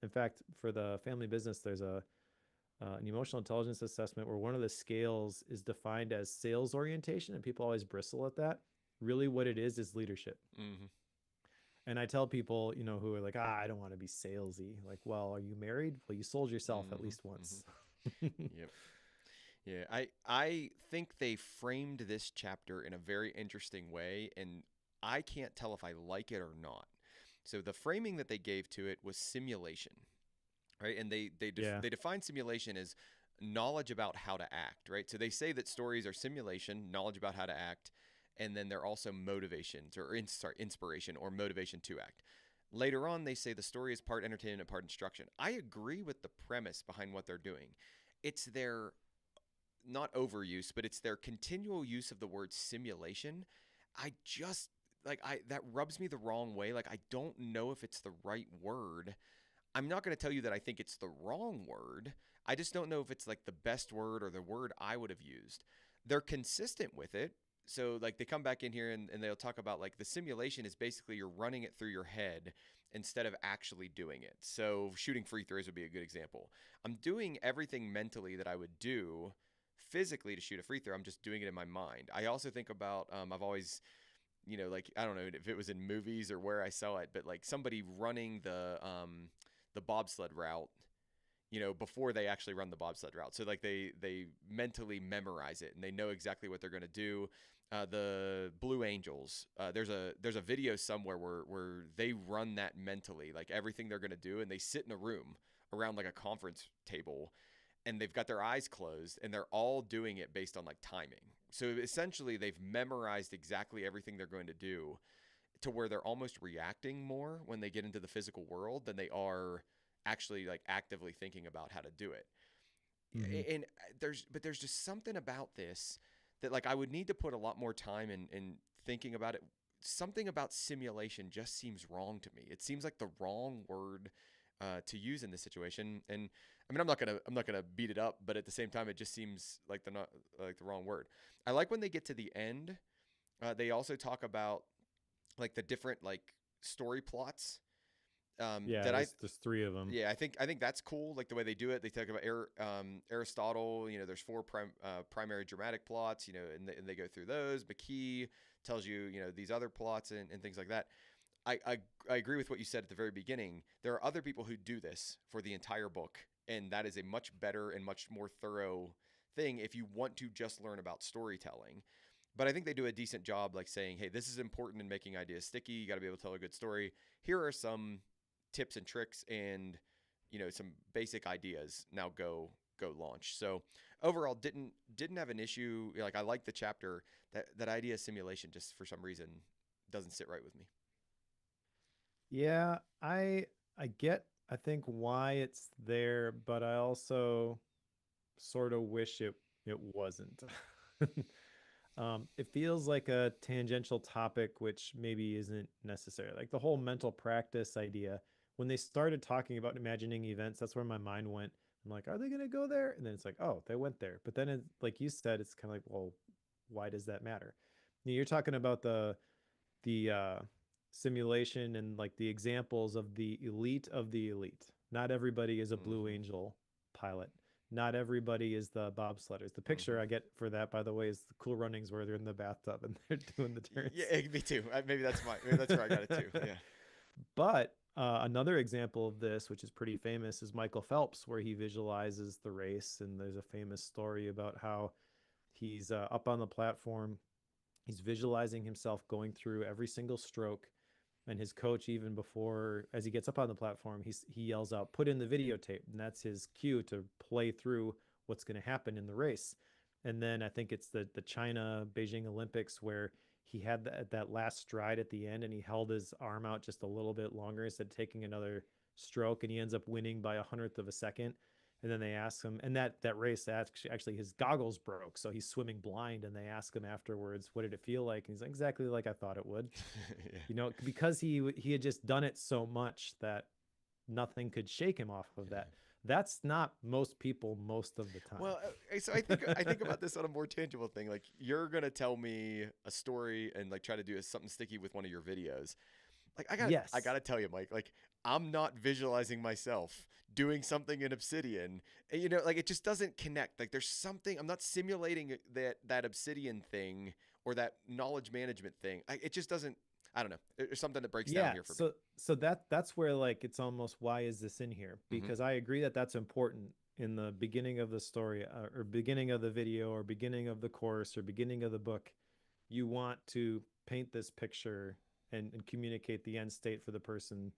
In fact, for the family business, there's an emotional intelligence assessment where one of the scales is defined as sales orientation, and people always bristle at that. Really, what it is leadership. Mm-hmm. And I tell people, who are like, I don't want to be salesy. Like, well, are you married? Well, you sold yourself at Mm-hmm. least Mm-hmm. once. Yep. Yeah. I think they framed this chapter in a very interesting way, and I can't tell if I like it or not. So the framing that they gave to it was simulation, right? And Yeah. they define simulation as knowledge about how to act, right? So they say that stories are simulation, knowledge about how to act, and then they're also motivations or inspiration or motivation to act. Later on, they say the story is part entertainment and part instruction. I agree with the premise behind what they're doing. It's their not overuse, but it's their continual use of the word simulation. I just like I that rubs me the wrong way. Like I don't know if it's the right word. I'm not going to tell you that I think it's the wrong word. I just don't know if it's like the best word or the word I would have used. They're consistent with it. So like they come back in here and they'll talk about like the simulation is basically you're running it through your head instead of actually doing it. So shooting free throws would be a good example. I'm doing everything mentally that I would do physically to shoot a free throw. I'm just doing it in my mind. I also think about I've always like I don't know if it was in movies or where I saw it, but like somebody running the bobsled route, before they actually run the bobsled route. So like they mentally memorize it and they know exactly what they're going to do. The Blue Angels, there's a video somewhere where they run that mentally, like everything they're going to do, and they sit in a room around like a conference table, and they've got their eyes closed, and they're all doing it based on like timing. So essentially, they've memorized exactly everything they're going to do to where they're almost reacting more when they get into the physical world than they are actually like actively thinking about how to do it. Mm-hmm. And there's just something about this that like I would need to put a lot more time in thinking about it. Something about simulation just seems wrong to me. It seems like the wrong word to use in this situation. And I mean, I'm not gonna beat it up, but at the same time, it just seems like the not like the wrong word. I like when they get to the end. They also talk about like the different like story plots Yeah, that I there's three of them. yeah, I think that's cool. Like the way they do it, they talk about Aristotle. There's four primary dramatic plots. And they go through those. McKee tells you, these other plots and things like that. I agree with what you said at the very beginning. There are other people who do this for the entire book, and that is a much better and much more thorough thing if you want to just learn about storytelling. But I think they do a decent job, like saying, "Hey, this is important in making ideas sticky. You got to be able to tell a good story. Here are some tips and tricks and some basic ideas. Now go launch." So overall, didn't have an issue. Like I like the chapter. That idea of simulation just for some reason doesn't sit right with me. Yeah, I get I think why it's there, but I also sort of wish it wasn't. It feels like a tangential topic, which maybe isn't necessary. Like the whole mental practice idea. When they started talking about imagining events, that's where my mind went. I'm like, are they going to go there? And then it's like, oh, they went there. But then, like you said, it's kind of like, well, why does that matter? You're talking about the simulation and like the examples of the elite. Not everybody is a Blue Mm-hmm. Angel pilot. Not everybody is the bobsledders. The Mm-hmm. picture I get for that, by the way, is the Cool Runnings where they're in the bathtub and they're doing the Yeah, turns. me too. Maybe that's where I got it too. Yeah. But another example of this, which is pretty famous, is Michael Phelps, where he visualizes the race. And there's a famous story about how he's up on the platform. He's visualizing himself going through every single stroke, and his coach, even before, as he gets up on the platform, he yells out, put in the videotape, and that's his cue to play through what's going to happen in the race. And then I think it's the China Beijing Olympics where he had that last stride at the end and he held his arm out just a little bit longer instead of taking another stroke, and he ends up winning by 100th of a second. And then they ask him, and that race, actually his goggles broke, so he's swimming blind. And they ask him afterwards, "What did it feel like?" And he's like, "Exactly like I thought it would." Yeah. Because he had just done it so much that nothing could shake him off of that. That's not most people most of the Well, time. so I think about this on a more tangible thing. Like you're gonna tell me a story and like try to do something sticky with one of your videos. Like I Yes. gotta tell you, Mike. Like I'm not visualizing myself doing something in Obsidian. And, like it just doesn't connect. Like there's something I'm not simulating that Obsidian thing or that knowledge management thing. It just doesn't. I don't know. There's something that breaks down Yeah, here for me. so that's where like it's almost, why is this in here? Mm-hmm. Because I agree that that's important in the beginning of the story, or beginning of the video, or beginning of the course, or beginning of the book. You want to paint this picture and communicate the end state for the person.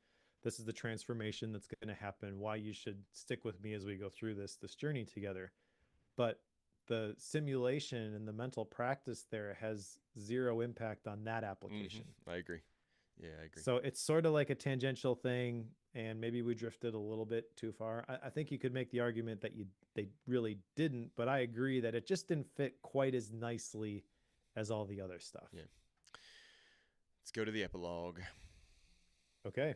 This is the transformation that's going to happen. Why you should stick with me as we go through this journey together. But the simulation and the mental practice there has zero impact on that Mm-hmm. application. I agree. Yeah, I agree. So it's sort of like a tangential thing, and maybe we drifted a little bit too far. I think you could make the argument that they really didn't, but I agree that it just didn't fit quite as nicely as all the other stuff. Yeah. Let's go to the epilogue. Okay.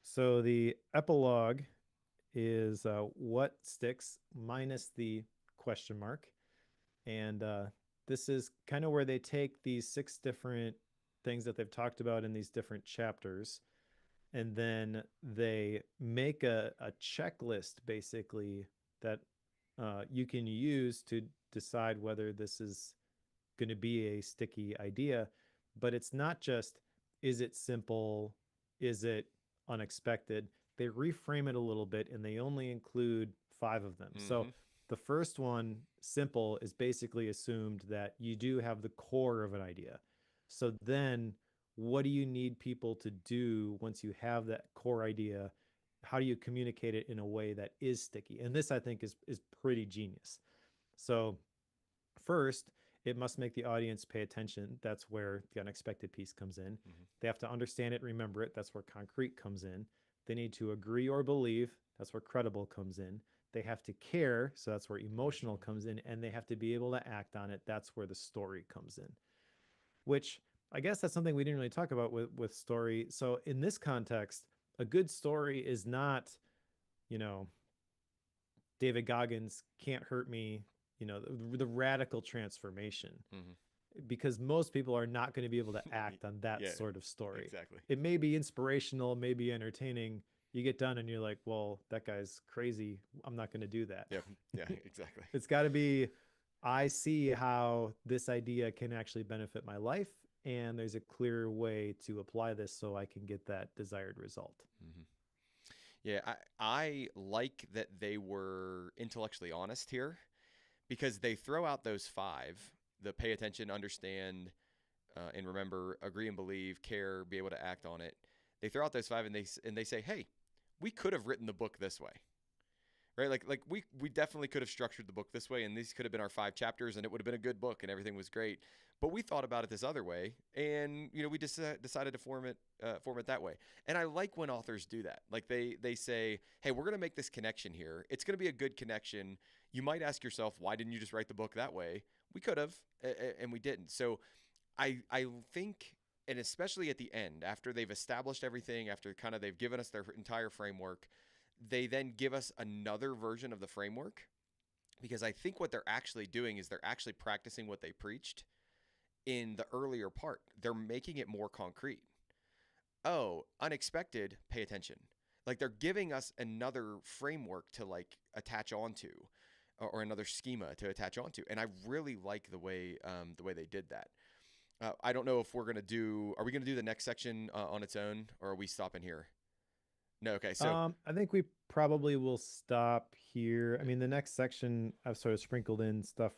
So the epilogue is what sticks minus the question mark. And this is kind of where they take these 6 different things that they've talked about in these different chapters, and then they make a checklist basically that you can use to decide whether this is going to be a sticky idea. But it's not just, is it simple? Is it unexpected? They reframe it a little bit and they only include 5 of them. So Mm-hmm. the first one, simple, is basically assumed that you do have the core of an idea. So then what do you need people to do once you have that core idea? How do you communicate it in a way that is sticky? And this, I think, is pretty genius. So first, it must make the audience pay attention. That's where the unexpected piece comes in. Mm-hmm. They have to understand it, remember it. That's where concrete comes in. They need to agree or believe. That's where credible comes in. They have to care. So that's where emotional Emotional. comes in. And they have to be able to act on it. That's where the story comes in, which I guess that's something we didn't really talk about with story. So in this context, a good story is not, you know, David Goggins can't hurt me, the radical transformation, Mm-hmm. because most people are not going to be able to act on that Yeah, sort of story. exactly. It may be inspirational, may be entertaining. You get done and you're like, well, that guy's crazy. I'm not going to do that. Yep. Yeah, exactly. It's got to be, I see how this idea can actually benefit my life. And there's a clear way to apply this so I can get that desired result. Mm-hmm. Yeah, I like that they were intellectually honest here because they throw out those 5: the pay attention, understand, and remember, agree and believe, care, be able to act on it. They throw out those 5 and they say, hey, we could have written the book this way. Right, like we definitely could have structured the book this way, and these could have been our 5 chapters, and it would have been a good book, and everything was great. But we thought about it this other way, and we just decided to form it that way. And I like when authors do that. Like they say, hey, we're going to make this connection here. It's going to be a good connection. You might ask yourself, why didn't you just write the book that way? We could have, and we didn't. So I think, and especially at the end, after they've established everything, after kind of they've given us their entire framework, they then give us another version of the framework, because I think what they're actually doing is they're actually practicing what they preached in the earlier part. They're making it more concrete. Oh, unexpected, pay attention. Like they're giving us another framework to like attach onto, or another schema to attach onto. And I really like the way they did that. I don't know if we're gonna do. Are we gonna do the next section on its own, or are we stopping here? No. Okay. So I think we probably will stop here. I mean, the next section I've sort of sprinkled in stuff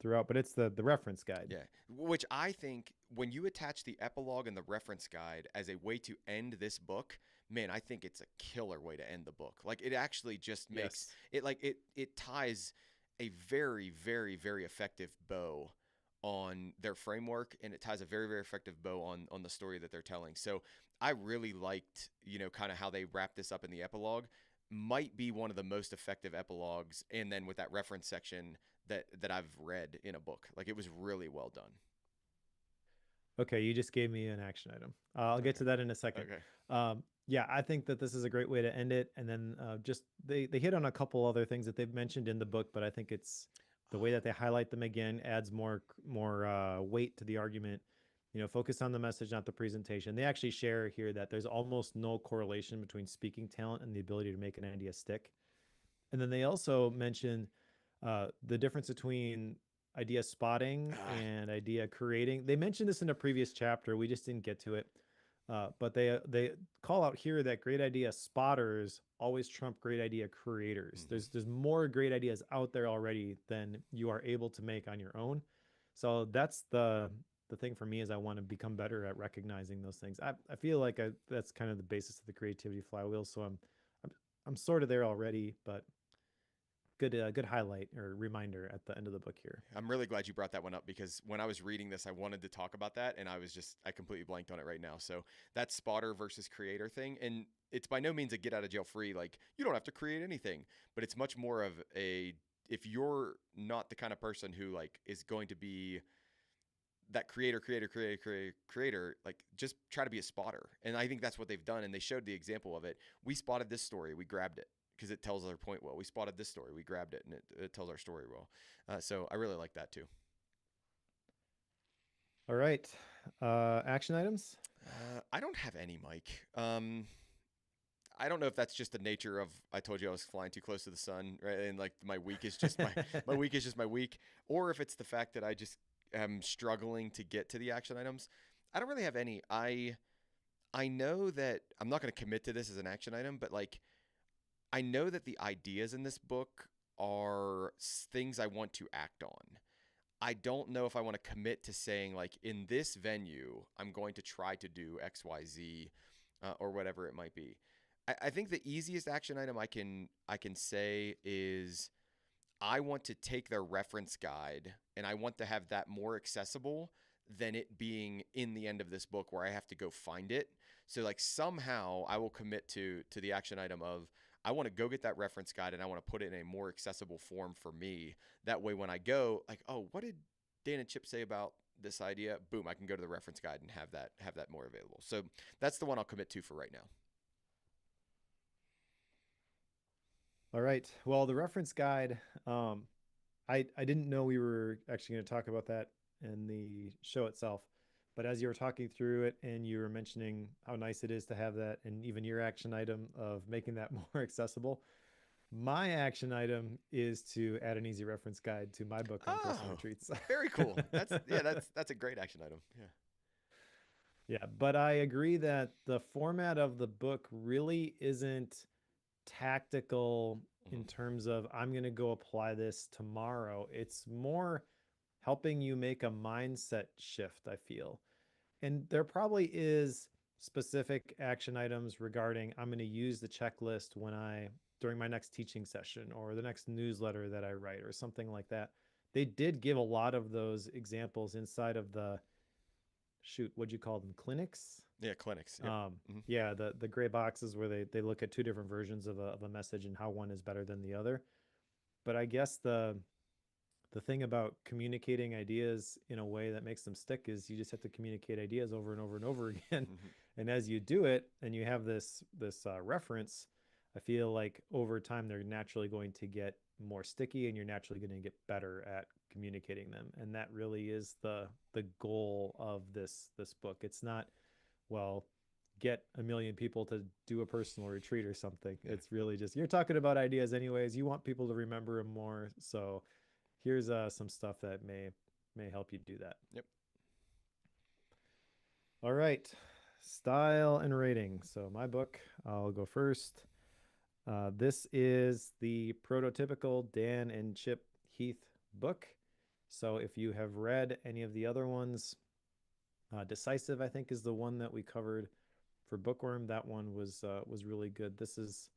throughout, but it's the reference guide. yeah, which I think when you attach the epilogue and the reference guide as a way to end this book, man, I think it's a killer way to end the book. Like it actually just makes Yes. it like it ties a very very very effective bow on their framework, and it ties a very very effective bow on the story that they're telling. So I really liked, kind of how they wrap this up in the epilogue. Might be one of the most effective epilogues, and then with that reference section that I've read in a book. Like it was really well done. Okay, you just gave me an action item. I'll get Okay. to that in a second. Okay. Yeah, I think that this is a great way to end it. And then just they hit on a couple other things that they've mentioned in the book, but I think it's the way that they highlight them again adds more weight to the argument. Focus on the message, not the presentation. They actually share here that there's almost no correlation between speaking talent and the ability to make an idea stick. And then they also mention the difference between idea spotting Ah, and idea creating. They mentioned this in a previous chapter. We just didn't get to it. But they call out here that great idea spotters always trump great idea creators. mhm. There's more great ideas out there already than you are able to make on your own. So that's the thing for me, is I want to become better at recognizing those things. I feel like that's kind of the basis of the creativity flywheel. So I'm sort of there already, but good highlight or reminder at the end of the book here. I'm really glad you brought that one up because when I was reading this, I wanted to talk about that and I completely blanked on it right now. So that spotter versus creator thing, and it's by no means a get out of jail free, like you don't have to create anything, but it's much more of a, if you're not the kind of person who like is going to be that creator, like just try to be a spotter. And I think that's what they've done. And they showed the example of it. We spotted this story, we grabbed it because it tells our point well. We spotted this story, we grabbed it, and it tells our story well. So I really like that too. All right. Action items. I don't have any, Mike. I don't know if that's just the nature of I told you I was flying too close to the sun, right? And like my week is just my week is just my week, or if it's the fact that I just am struggling to get to the action items. I don't really have any. I know that I'm not going to commit to this as an action item, but like I know that the ideas in this book are things I want to act on. I don't know if I want to commit to saying like in this venue I'm going to try to do XYZ or whatever it might be. I think the easiest action item I can say is I want to take their reference guide and I want to have that more accessible than it being in the end of this book where I have to go find it. So like somehow I will commit to the action item of I want to go get that reference guide and I want to put it in a more accessible form for me. That way when I go like, oh, what did Dan and Chip say about this idea? Boom, I can go to the reference guide and have that more available. So that's the one I'll commit to for right now. All right. Well, the reference guide, I didn't know we were actually going to talk about that in the show itself. But as you were talking through it and you were mentioning how nice it is to have that, and even your action item of making that more accessible, my action item is to add an easy reference guide to my book on personal Oh, retreats. very cool. That's a great action item. Yeah. Yeah, but I agree that the format of the book really isn't tactical in Mm-hmm. terms of I'm going to go apply this tomorrow. It's more helping you make a mindset shift, I feel. And there probably is specific action items regarding I'm going to use the checklist when I during my next teaching session or the next newsletter that I write or something like that. They did give a lot of those examples inside of the shoot, what'd you call them? Clinics? Yeah, clinics. Yep. Um, Mm-hmm. yeah, the gray boxes where they look at two different versions of a message and how one is better than the other. But I guess the thing about communicating ideas in a way that makes them stick is you just have to communicate ideas over and over and over again. Mm-hmm. And as you do it and you have this reference, I feel like over time they're naturally going to get more sticky and you're naturally going to get better at communicating them. And that really is the goal of this book. It's not, well, get a million people to do a personal retreat or something. Yeah. It's really just you're talking about ideas anyways. You want people to remember them more. So here's some stuff that may help you do that. Yep. All right, style and rating. So my book, I'll go first. This is the prototypical Dan and Chip Heath book. So if you have read any of the other ones, Decisive, I think, is the one that we covered for Bookworm. That one was really good. This is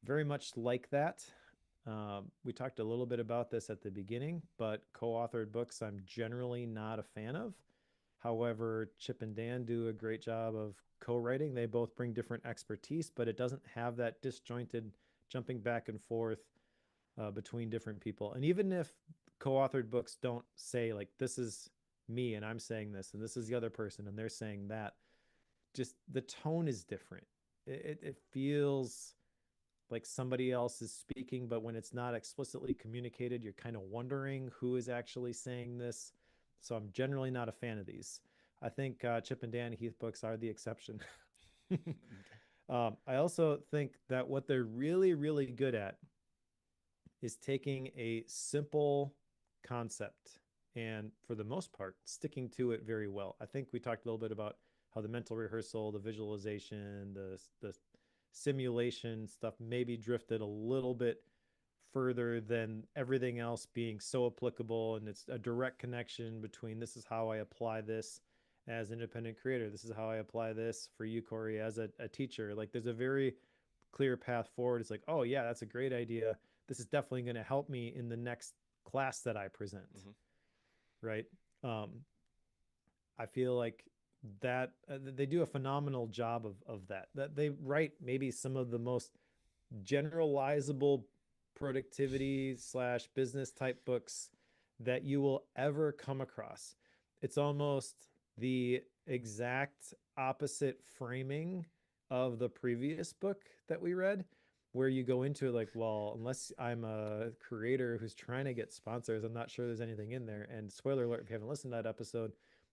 very much like that. We talked a little bit about this at the beginning, but co-authored books I'm generally not a fan of. However, Chip and Dan do a great job of co-writing. They both bring different expertise, but it doesn't have that disjointed jumping back and forth between different people. And even if co-authored books don't say like this is me and I'm saying this and this is the other person and they're saying that, just the tone is different. It feels like somebody else is speaking, but when it's not explicitly communicated, you're kind of wondering who is actually saying this. So I'm generally not a fan of these. I think Chip and Dan Heath books are the exception. Okay. I also think that what they're really, really good at is taking a simple concept and, for the most part, sticking to it very well. I think we talked a little bit about how the mental rehearsal, the visualization, the simulation stuff maybe drifted a little bit further than everything else being so applicable, and it's a direct connection between this is how I apply this as an independent creator, this is how I apply this for you, Cory, as a teacher. Like there's a very clear path forward. It's like, oh yeah, that's a great idea, this is definitely going to help me in the next class that I present, Hmm. right? Um, I feel like that they do a phenomenal job of that. That they write maybe some of the most generalizable productivity slash business type books that you will ever come across. It's almost the exact opposite framing of the previous book that we read, where you go into it like, well, unless I'm a creator who's trying to get sponsors, I'm not sure there's anything in there. And spoiler alert, if you haven't listened to that episode,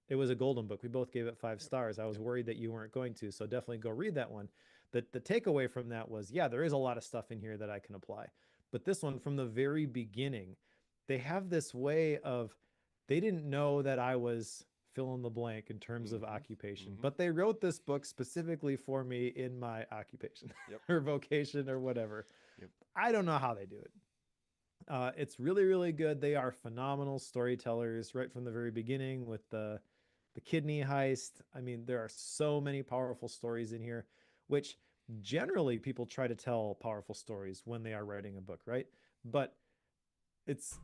it was a golden book. We both gave it five Yep. stars. I was Yep. worried that you weren't going to, so definitely go read that one. The takeaway from that was, yeah, there is a lot of stuff in here that I can apply. But this one, from the very beginning, they have this way of, they didn't know that I was fill in the blank in terms of Hmm. occupation, Hmm. but they wrote this book specifically for me in my occupation Yep. or vocation or whatever. Yep. I don't know how they do it. It's really, really good. They are phenomenal storytellers right from the very beginning with the kidney heist. I mean, there are so many powerful stories in here, which generally people try to tell powerful stories when they are writing a book, right? But it's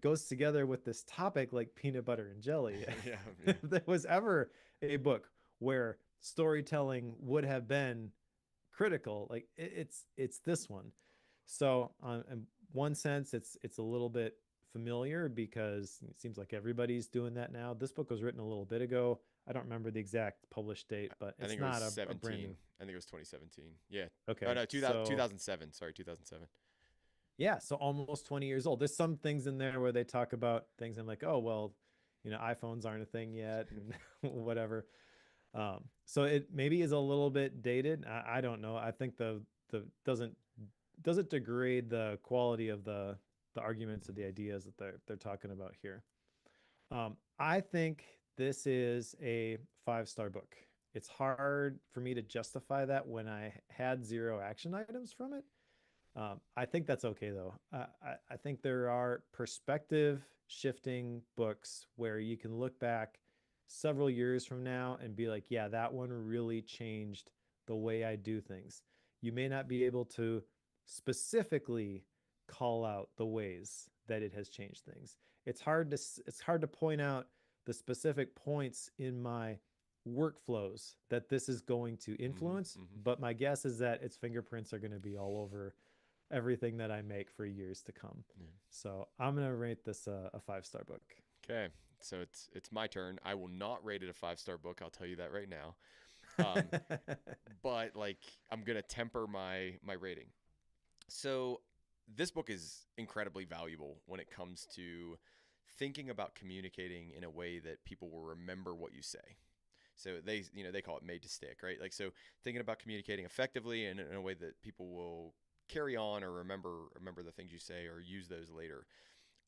goes together with this topic like peanut butter and jelly. Yeah. Yeah. If there was ever a book where storytelling would have been critical, like it's this one. So in one sense, it's a little bit familiar because it seems like everybody's doing that now. This book was written a little bit ago. I don't remember the exact published date, but I it's think it was not a brand 17. new. I think it was 2017. Yeah. Oh Okay, no, so 2007. Sorry, 2007. yeah, so almost 20 years old. There's some things in there where they talk about things. I'm like, oh well, iPhones aren't a thing yet, and whatever. So it maybe is a little bit dated. I don't know. I think the doesn't degrade the quality of the arguments or the ideas that they're talking about here. I think this is a 5-star book. It's hard for me to justify that when I had 0 action items from it. I think that's okay though. I think there are perspective shifting books where you can look back several years from now and be like, yeah, that one really changed the way I do things. You may not be able to specifically call out the ways that it has changed things. It's hard to point out the specific points in my workflows that this is going to Hmm. influence, Hmm. but my guess is that its fingerprints are going to be all over everything that I make for years to come. Yeah. So I'm gonna rate this a 5-star book. Okay. So it's my turn. I will not rate it a 5-star book. I'll tell you that right now. Um, but like I'm gonna temper my rating. So this book is incredibly valuable when it comes to thinking about communicating in a way that people will remember what you say. So they call it made to stick, right? Like so thinking about communicating effectively and in a way that people will carry on or remember the things you say or use those later.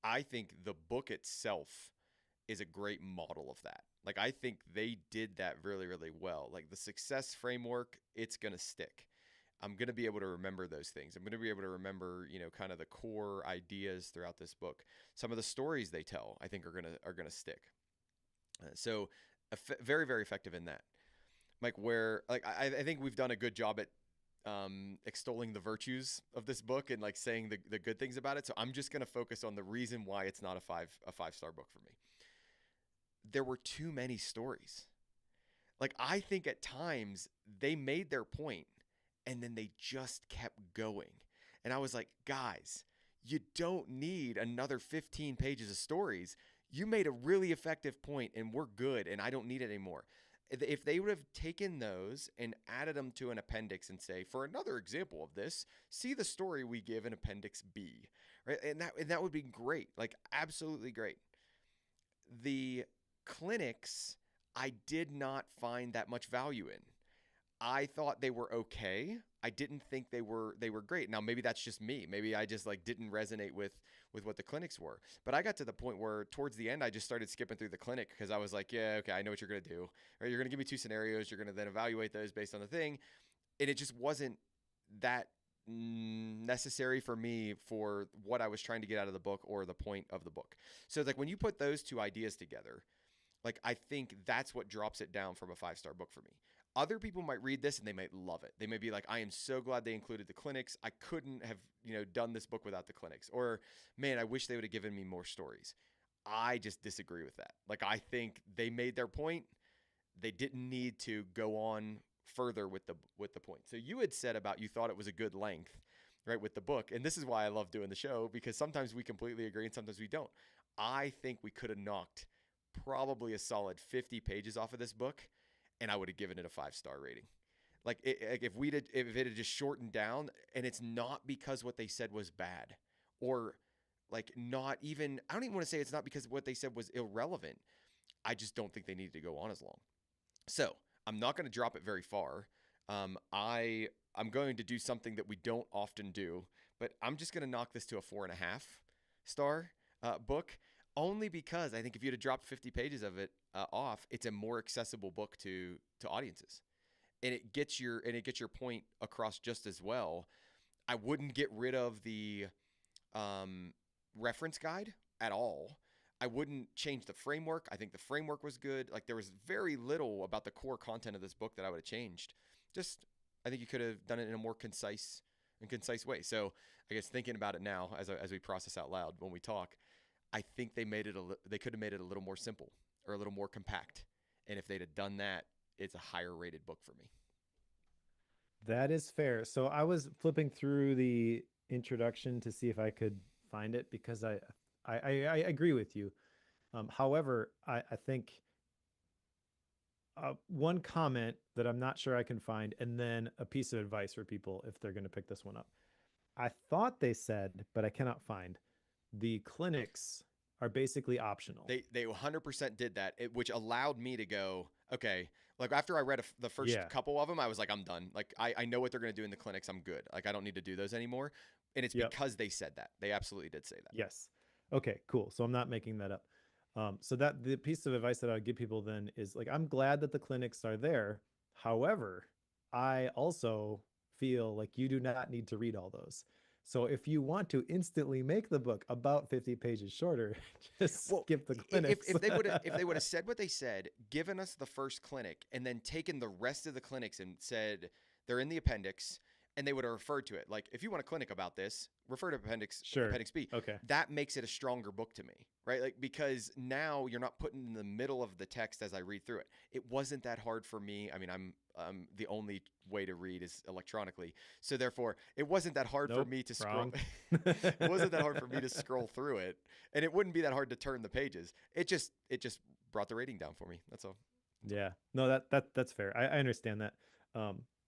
I think the book itself is a great model of that. Like I think they did that really really well. Like the success framework, it's going to stick. I'm going to be able to remember those things. I'm going to be able to remember, kind of the core ideas throughout this book. Some of the stories they tell, I think are going to stick. So very very effective in that. Like where like I think we've done a good job at extolling the virtues of this book and like saying the good things about it. So I'm just going to focus on the reason why it's not a 5-star book for me. There were too many stories. Like I think at times they made their point and then they just kept going. And I was like, guys, you don't need another 15 pages of stories. You made a really effective point and we're good and I don't need it anymore. If they would have taken those and added them to an appendix and say, for another example of this, see the story we give in Appendix B, right? And that would be great, like absolutely great. The clinics, I did not find that much value in. I thought they were okay. I didn't think they were great. Now maybe that's just me. Maybe I just like didn't resonate with what the clinics were. But I got to the point where towards the end I just started skipping through the clinic because I was like, yeah, okay, I know what you're gonna do. Or you're gonna give me 2 scenarios. You're gonna then evaluate those based on the thing, and it just wasn't that necessary for me for what I was trying to get out of the book or the point of the book. So like when you put those two ideas together, like I think that's what drops it down from a 5-star book for me. Other people might read this and they might love it. They may be like, I am so glad they included the clinics. I couldn't have, done this book without the clinics. Or, man, I wish they would have given me more stories. I just disagree with that. Like, I think they made their point. They didn't need to go on further with the point. So you had said about you thought it was a good length, right, with the book. And this is why I love doing the show, because sometimes we completely agree and sometimes we don't. I think we could have knocked probably a solid 50 pages off of this book, and I would have given it a 5-star rating. Like, if it had just shortened down, and it's not because what they said was bad, or like not even, I don't even want to say it's not because what they said was irrelevant. I just don't think they needed to go on as long. So I'm not going to drop it very far. I'm going to do something that we don't often do, but I'm just going to knock this to a 4.5-star book, only because I think if you'd have dropped 50 pages of it off, it's a more accessible book to audiences, and it gets your point across just as well. I wouldn't get rid of the reference guide at all. I wouldn't change the framework. I think the framework was good. Like, there was very little about the core content of this book that I would have changed. Just, I think you could have done it in a more concise way. So I guess thinking about it now as we process out loud when we talk, I think they could have made it a little more simple or a little more compact. And if they'd have done that, it's a higher rated book for me. That is fair. So I was flipping through the introduction to see if I could find it, because I agree with you. However, I think one comment that I'm not sure I can find, and then a piece of advice for people if they're going to pick this one up. I thought they said, but I cannot find, the clinics are basically optional. They 100% did that, which allowed me to go, okay. Like, after I read the first couple of them, I was like, I'm done. Like, I know what they're going to do in the clinics. I'm good. Like, I don't need to do those anymore. And it's because they said that. They absolutely did say that. Yes. Okay, cool. So I'm not making that up. So that the piece of advice that I would give people then is, like, I'm glad that the clinics are there. However, I also feel like you do not need to read all those. So if you want to instantly make the book about 50 pages shorter, just skip the clinics. If they would have said what they said, given us the first clinic, and then taken the rest of the clinics and said they're in the appendix, and they would have referred to it. Like, if you want a clinic about this, refer to appendix B. Okay. That makes it a stronger book to me, right? Like, because now you're not putting in the middle of the text as I read through it. It wasn't that hard for me. I mean, I'm the only way to read is electronically. So therefore, it wasn't that hard for me to scroll. It wasn't that hard for me to scroll through it, and it wouldn't be that hard to turn the pages. It just brought the rating down for me. That's all. Yeah. No, that's fair. I understand that.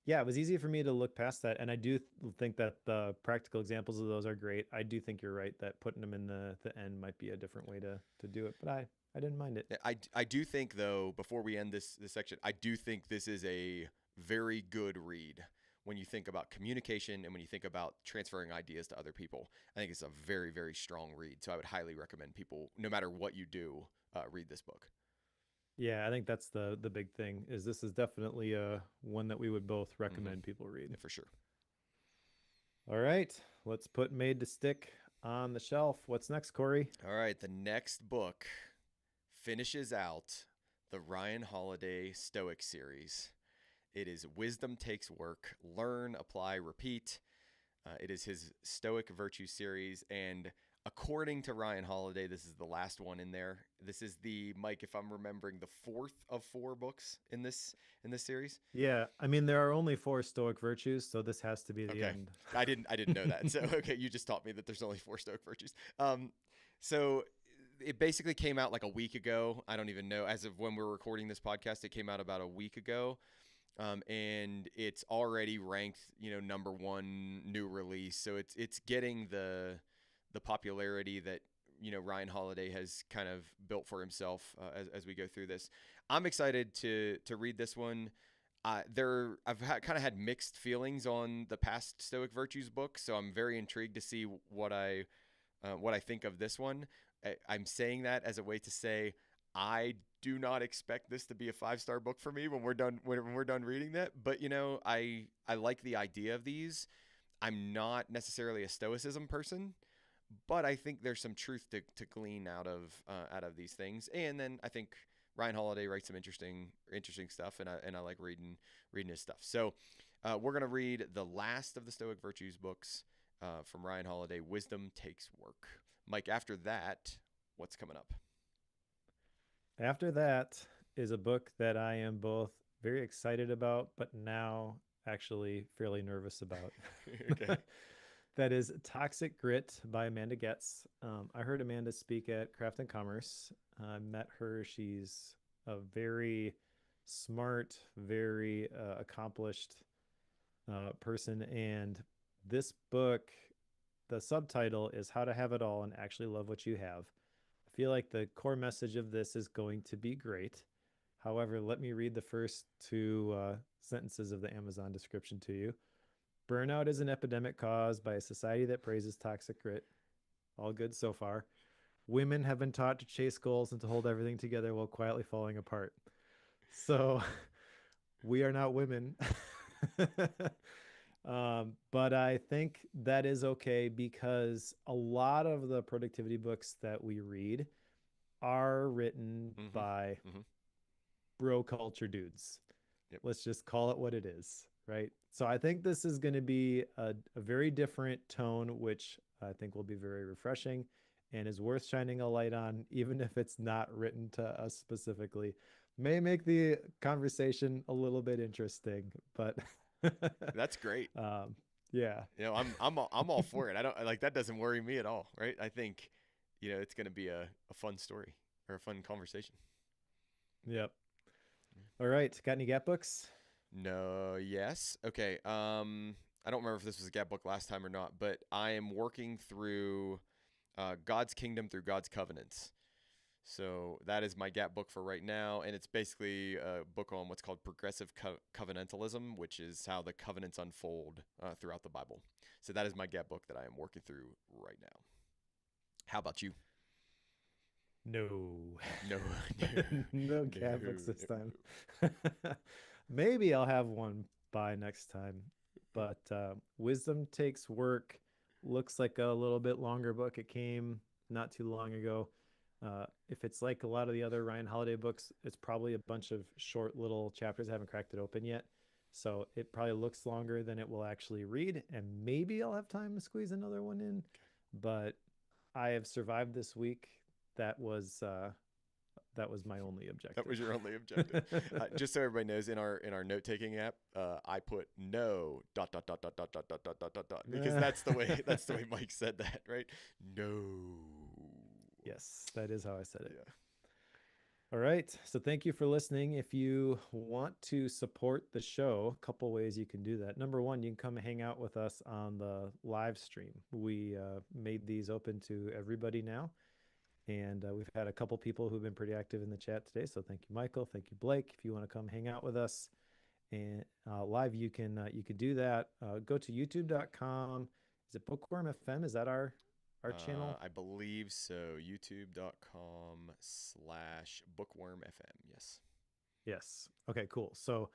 Yeah, it was easy for me to look past that. And I do think that the practical examples of those are great. I do think you're right that putting them in the end might be a different way to do it, but I didn't mind it. I do think, though, before we end this section, I do think this is a very good read when you think about communication and when you think about transferring ideas to other people. I think it's a very, very strong read. So I would highly recommend people, no matter what you do, read this book. Yeah, I think that's the big thing. Is this is definitely one that we would both recommend people read. Yeah, for sure. All right, let's put Made to Stick on the shelf. What's next, Cory? All right, the next book finishes out the Ryan Holiday Stoic series. It is Wisdom Takes Work, Learn, Apply, Repeat. It is his Stoic Virtue series, and according to Ryan Holiday, this is the last one in there. This is Mike, if I'm remembering, the 4th of 4 books in this series. Yeah, I mean, there are only 4 Stoic virtues, so this has to be the end. I didn't know that. So okay, you just taught me that there's only 4 Stoic virtues. So it basically came out like a week ago. I don't even know, as of when we're recording this podcast, it came out about a week ago. And it's already ranked, number 1 new release. So it's getting the popularity that, Ryan Holiday has kind of built for himself as we go through this. I'm excited to read this one. I've kind of had mixed feelings on the past Stoic Virtues book, so I'm very intrigued to see what I think of this one. I'm saying that as a way to say I do not expect this to be a 5-star book for me when we're done reading that. But I like the idea of these. I'm not necessarily a Stoicism person, but I think there's some truth to glean out of these things. And then I think Ryan Holiday writes some interesting stuff, and I like reading his stuff. So we're gonna read the last of the Stoic Virtues books from Ryan Holiday. Wisdom Takes Work. Mike, after that, what's coming up? After that is a book that I am both very excited about, but now actually fairly nervous about. Okay. That is Toxic Grit by Amanda Getz. I heard Amanda speak at Craft and Commerce. I met her. She's a very smart, very accomplished person. And this book, the subtitle is How to Have It All and Actually Love What You Have. I feel like the core message of this is going to be great. However, let me read the first two sentences of the Amazon description to you. Burnout is an epidemic caused by a society that praises toxic grit. All good so far. Women have been taught to chase goals and to hold everything together while quietly falling apart. So we are not women. But I think that is okay because a lot of the productivity books that we read are written Mm-hmm. by Mm-hmm. bro culture dudes. Yep. Let's just call it what it is, right? So I think this is going to be a very different tone, which I think will be very refreshing and is worth shining a light on, even if it's not written to us specifically. May make the conversation a little bit interesting, but That's great. um, yeah, I'm all for it. I don't like that. Doesn't worry me at all, right? I think, it's going to be a fun story or a fun conversation. yep. All right, got any gap books? No, yes. Okay. I don't remember if this was a gap book last time or not, but I am working through God's Kingdom through God's Covenants. So that is my gap book for right now, and it's basically a book on what's called progressive covenantalism, which is how the covenants unfold throughout the Bible. So that is my gap book that I am working through right now. How about you? No. No, No no, cat books this time. Maybe I'll have one by next time. But Wisdom Takes Work looks like a little bit longer book. It came not too long ago. If it's like a lot of the other Ryan Holiday books, it's probably a bunch of short little chapters. I haven't cracked it open yet. So it probably looks longer than it will actually read. And maybe I'll have time to squeeze another one in. But I have survived this week. That was uh, that was my only that objective. was your only objective. Just so everybody knows, in our note taking app, I put no dot dot dot dot dot dot dot dot dot dot because that's the way Mike said that, right? No. Yes, that is how I said it. Yeah. All right. So thank you for listening. If you want to support the show, a couple ways you can do that. Number one, you can come hang out with us on the live stream. We made these open to everybody now. And we've had a couple people who've been pretty active in the chat today. So thank you, Michael. Thank you, Blake. If you want to come hang out with us and live, you can do that. Go to youtube.com. Is it Bookworm FM? Is that our channel? I believe so. YouTube.com/bookwormfm. Yes. Yes. Okay, cool. So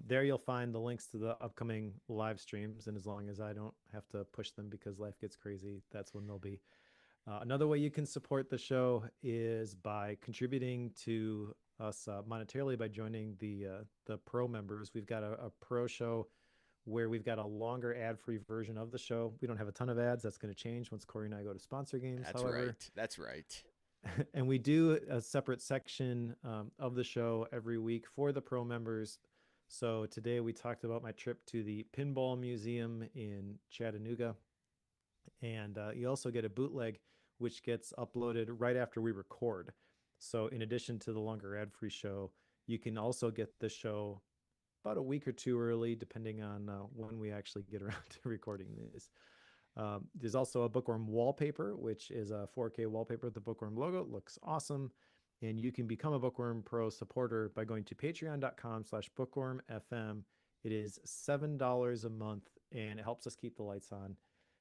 there you'll find the links to the upcoming live streams. And as long as I don't have to push them because life gets crazy, that's when they'll be. Another way you can support the show is by contributing to us monetarily by joining the pro members. We've got a pro show where we've got a longer ad-free version of the show. We don't have a ton of ads. That's going to change once Cory and I go to sponsor games. That's However, right. That's right. and we do a separate section of the show every week for the pro members. So today we talked about my trip to the Pinball Museum in Chattanooga. And you also get a bootleg, which gets uploaded right after we record. So in addition to the longer ad-free show, you can also get the show about a week or two early, depending on when we actually get around to recording these. There's also a Bookworm wallpaper, which is a 4K wallpaper with the Bookworm logo. It looks awesome. And you can become a Bookworm Pro supporter by going to patreon.com/bookwormfm. It is $7 a month, and it helps us keep the lights on,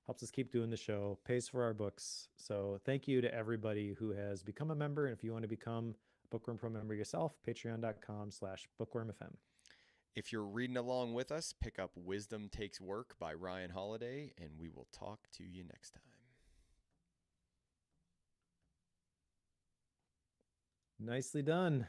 helps us keep doing the show, pays for our books. So thank you to everybody who has become a member. And if you want to become a Bookworm Pro member yourself, patreon.com/bookwormfm. If you're reading along with us, pick up Wisdom Takes Work by Ryan Holiday, and we will talk to you next time. Nicely done.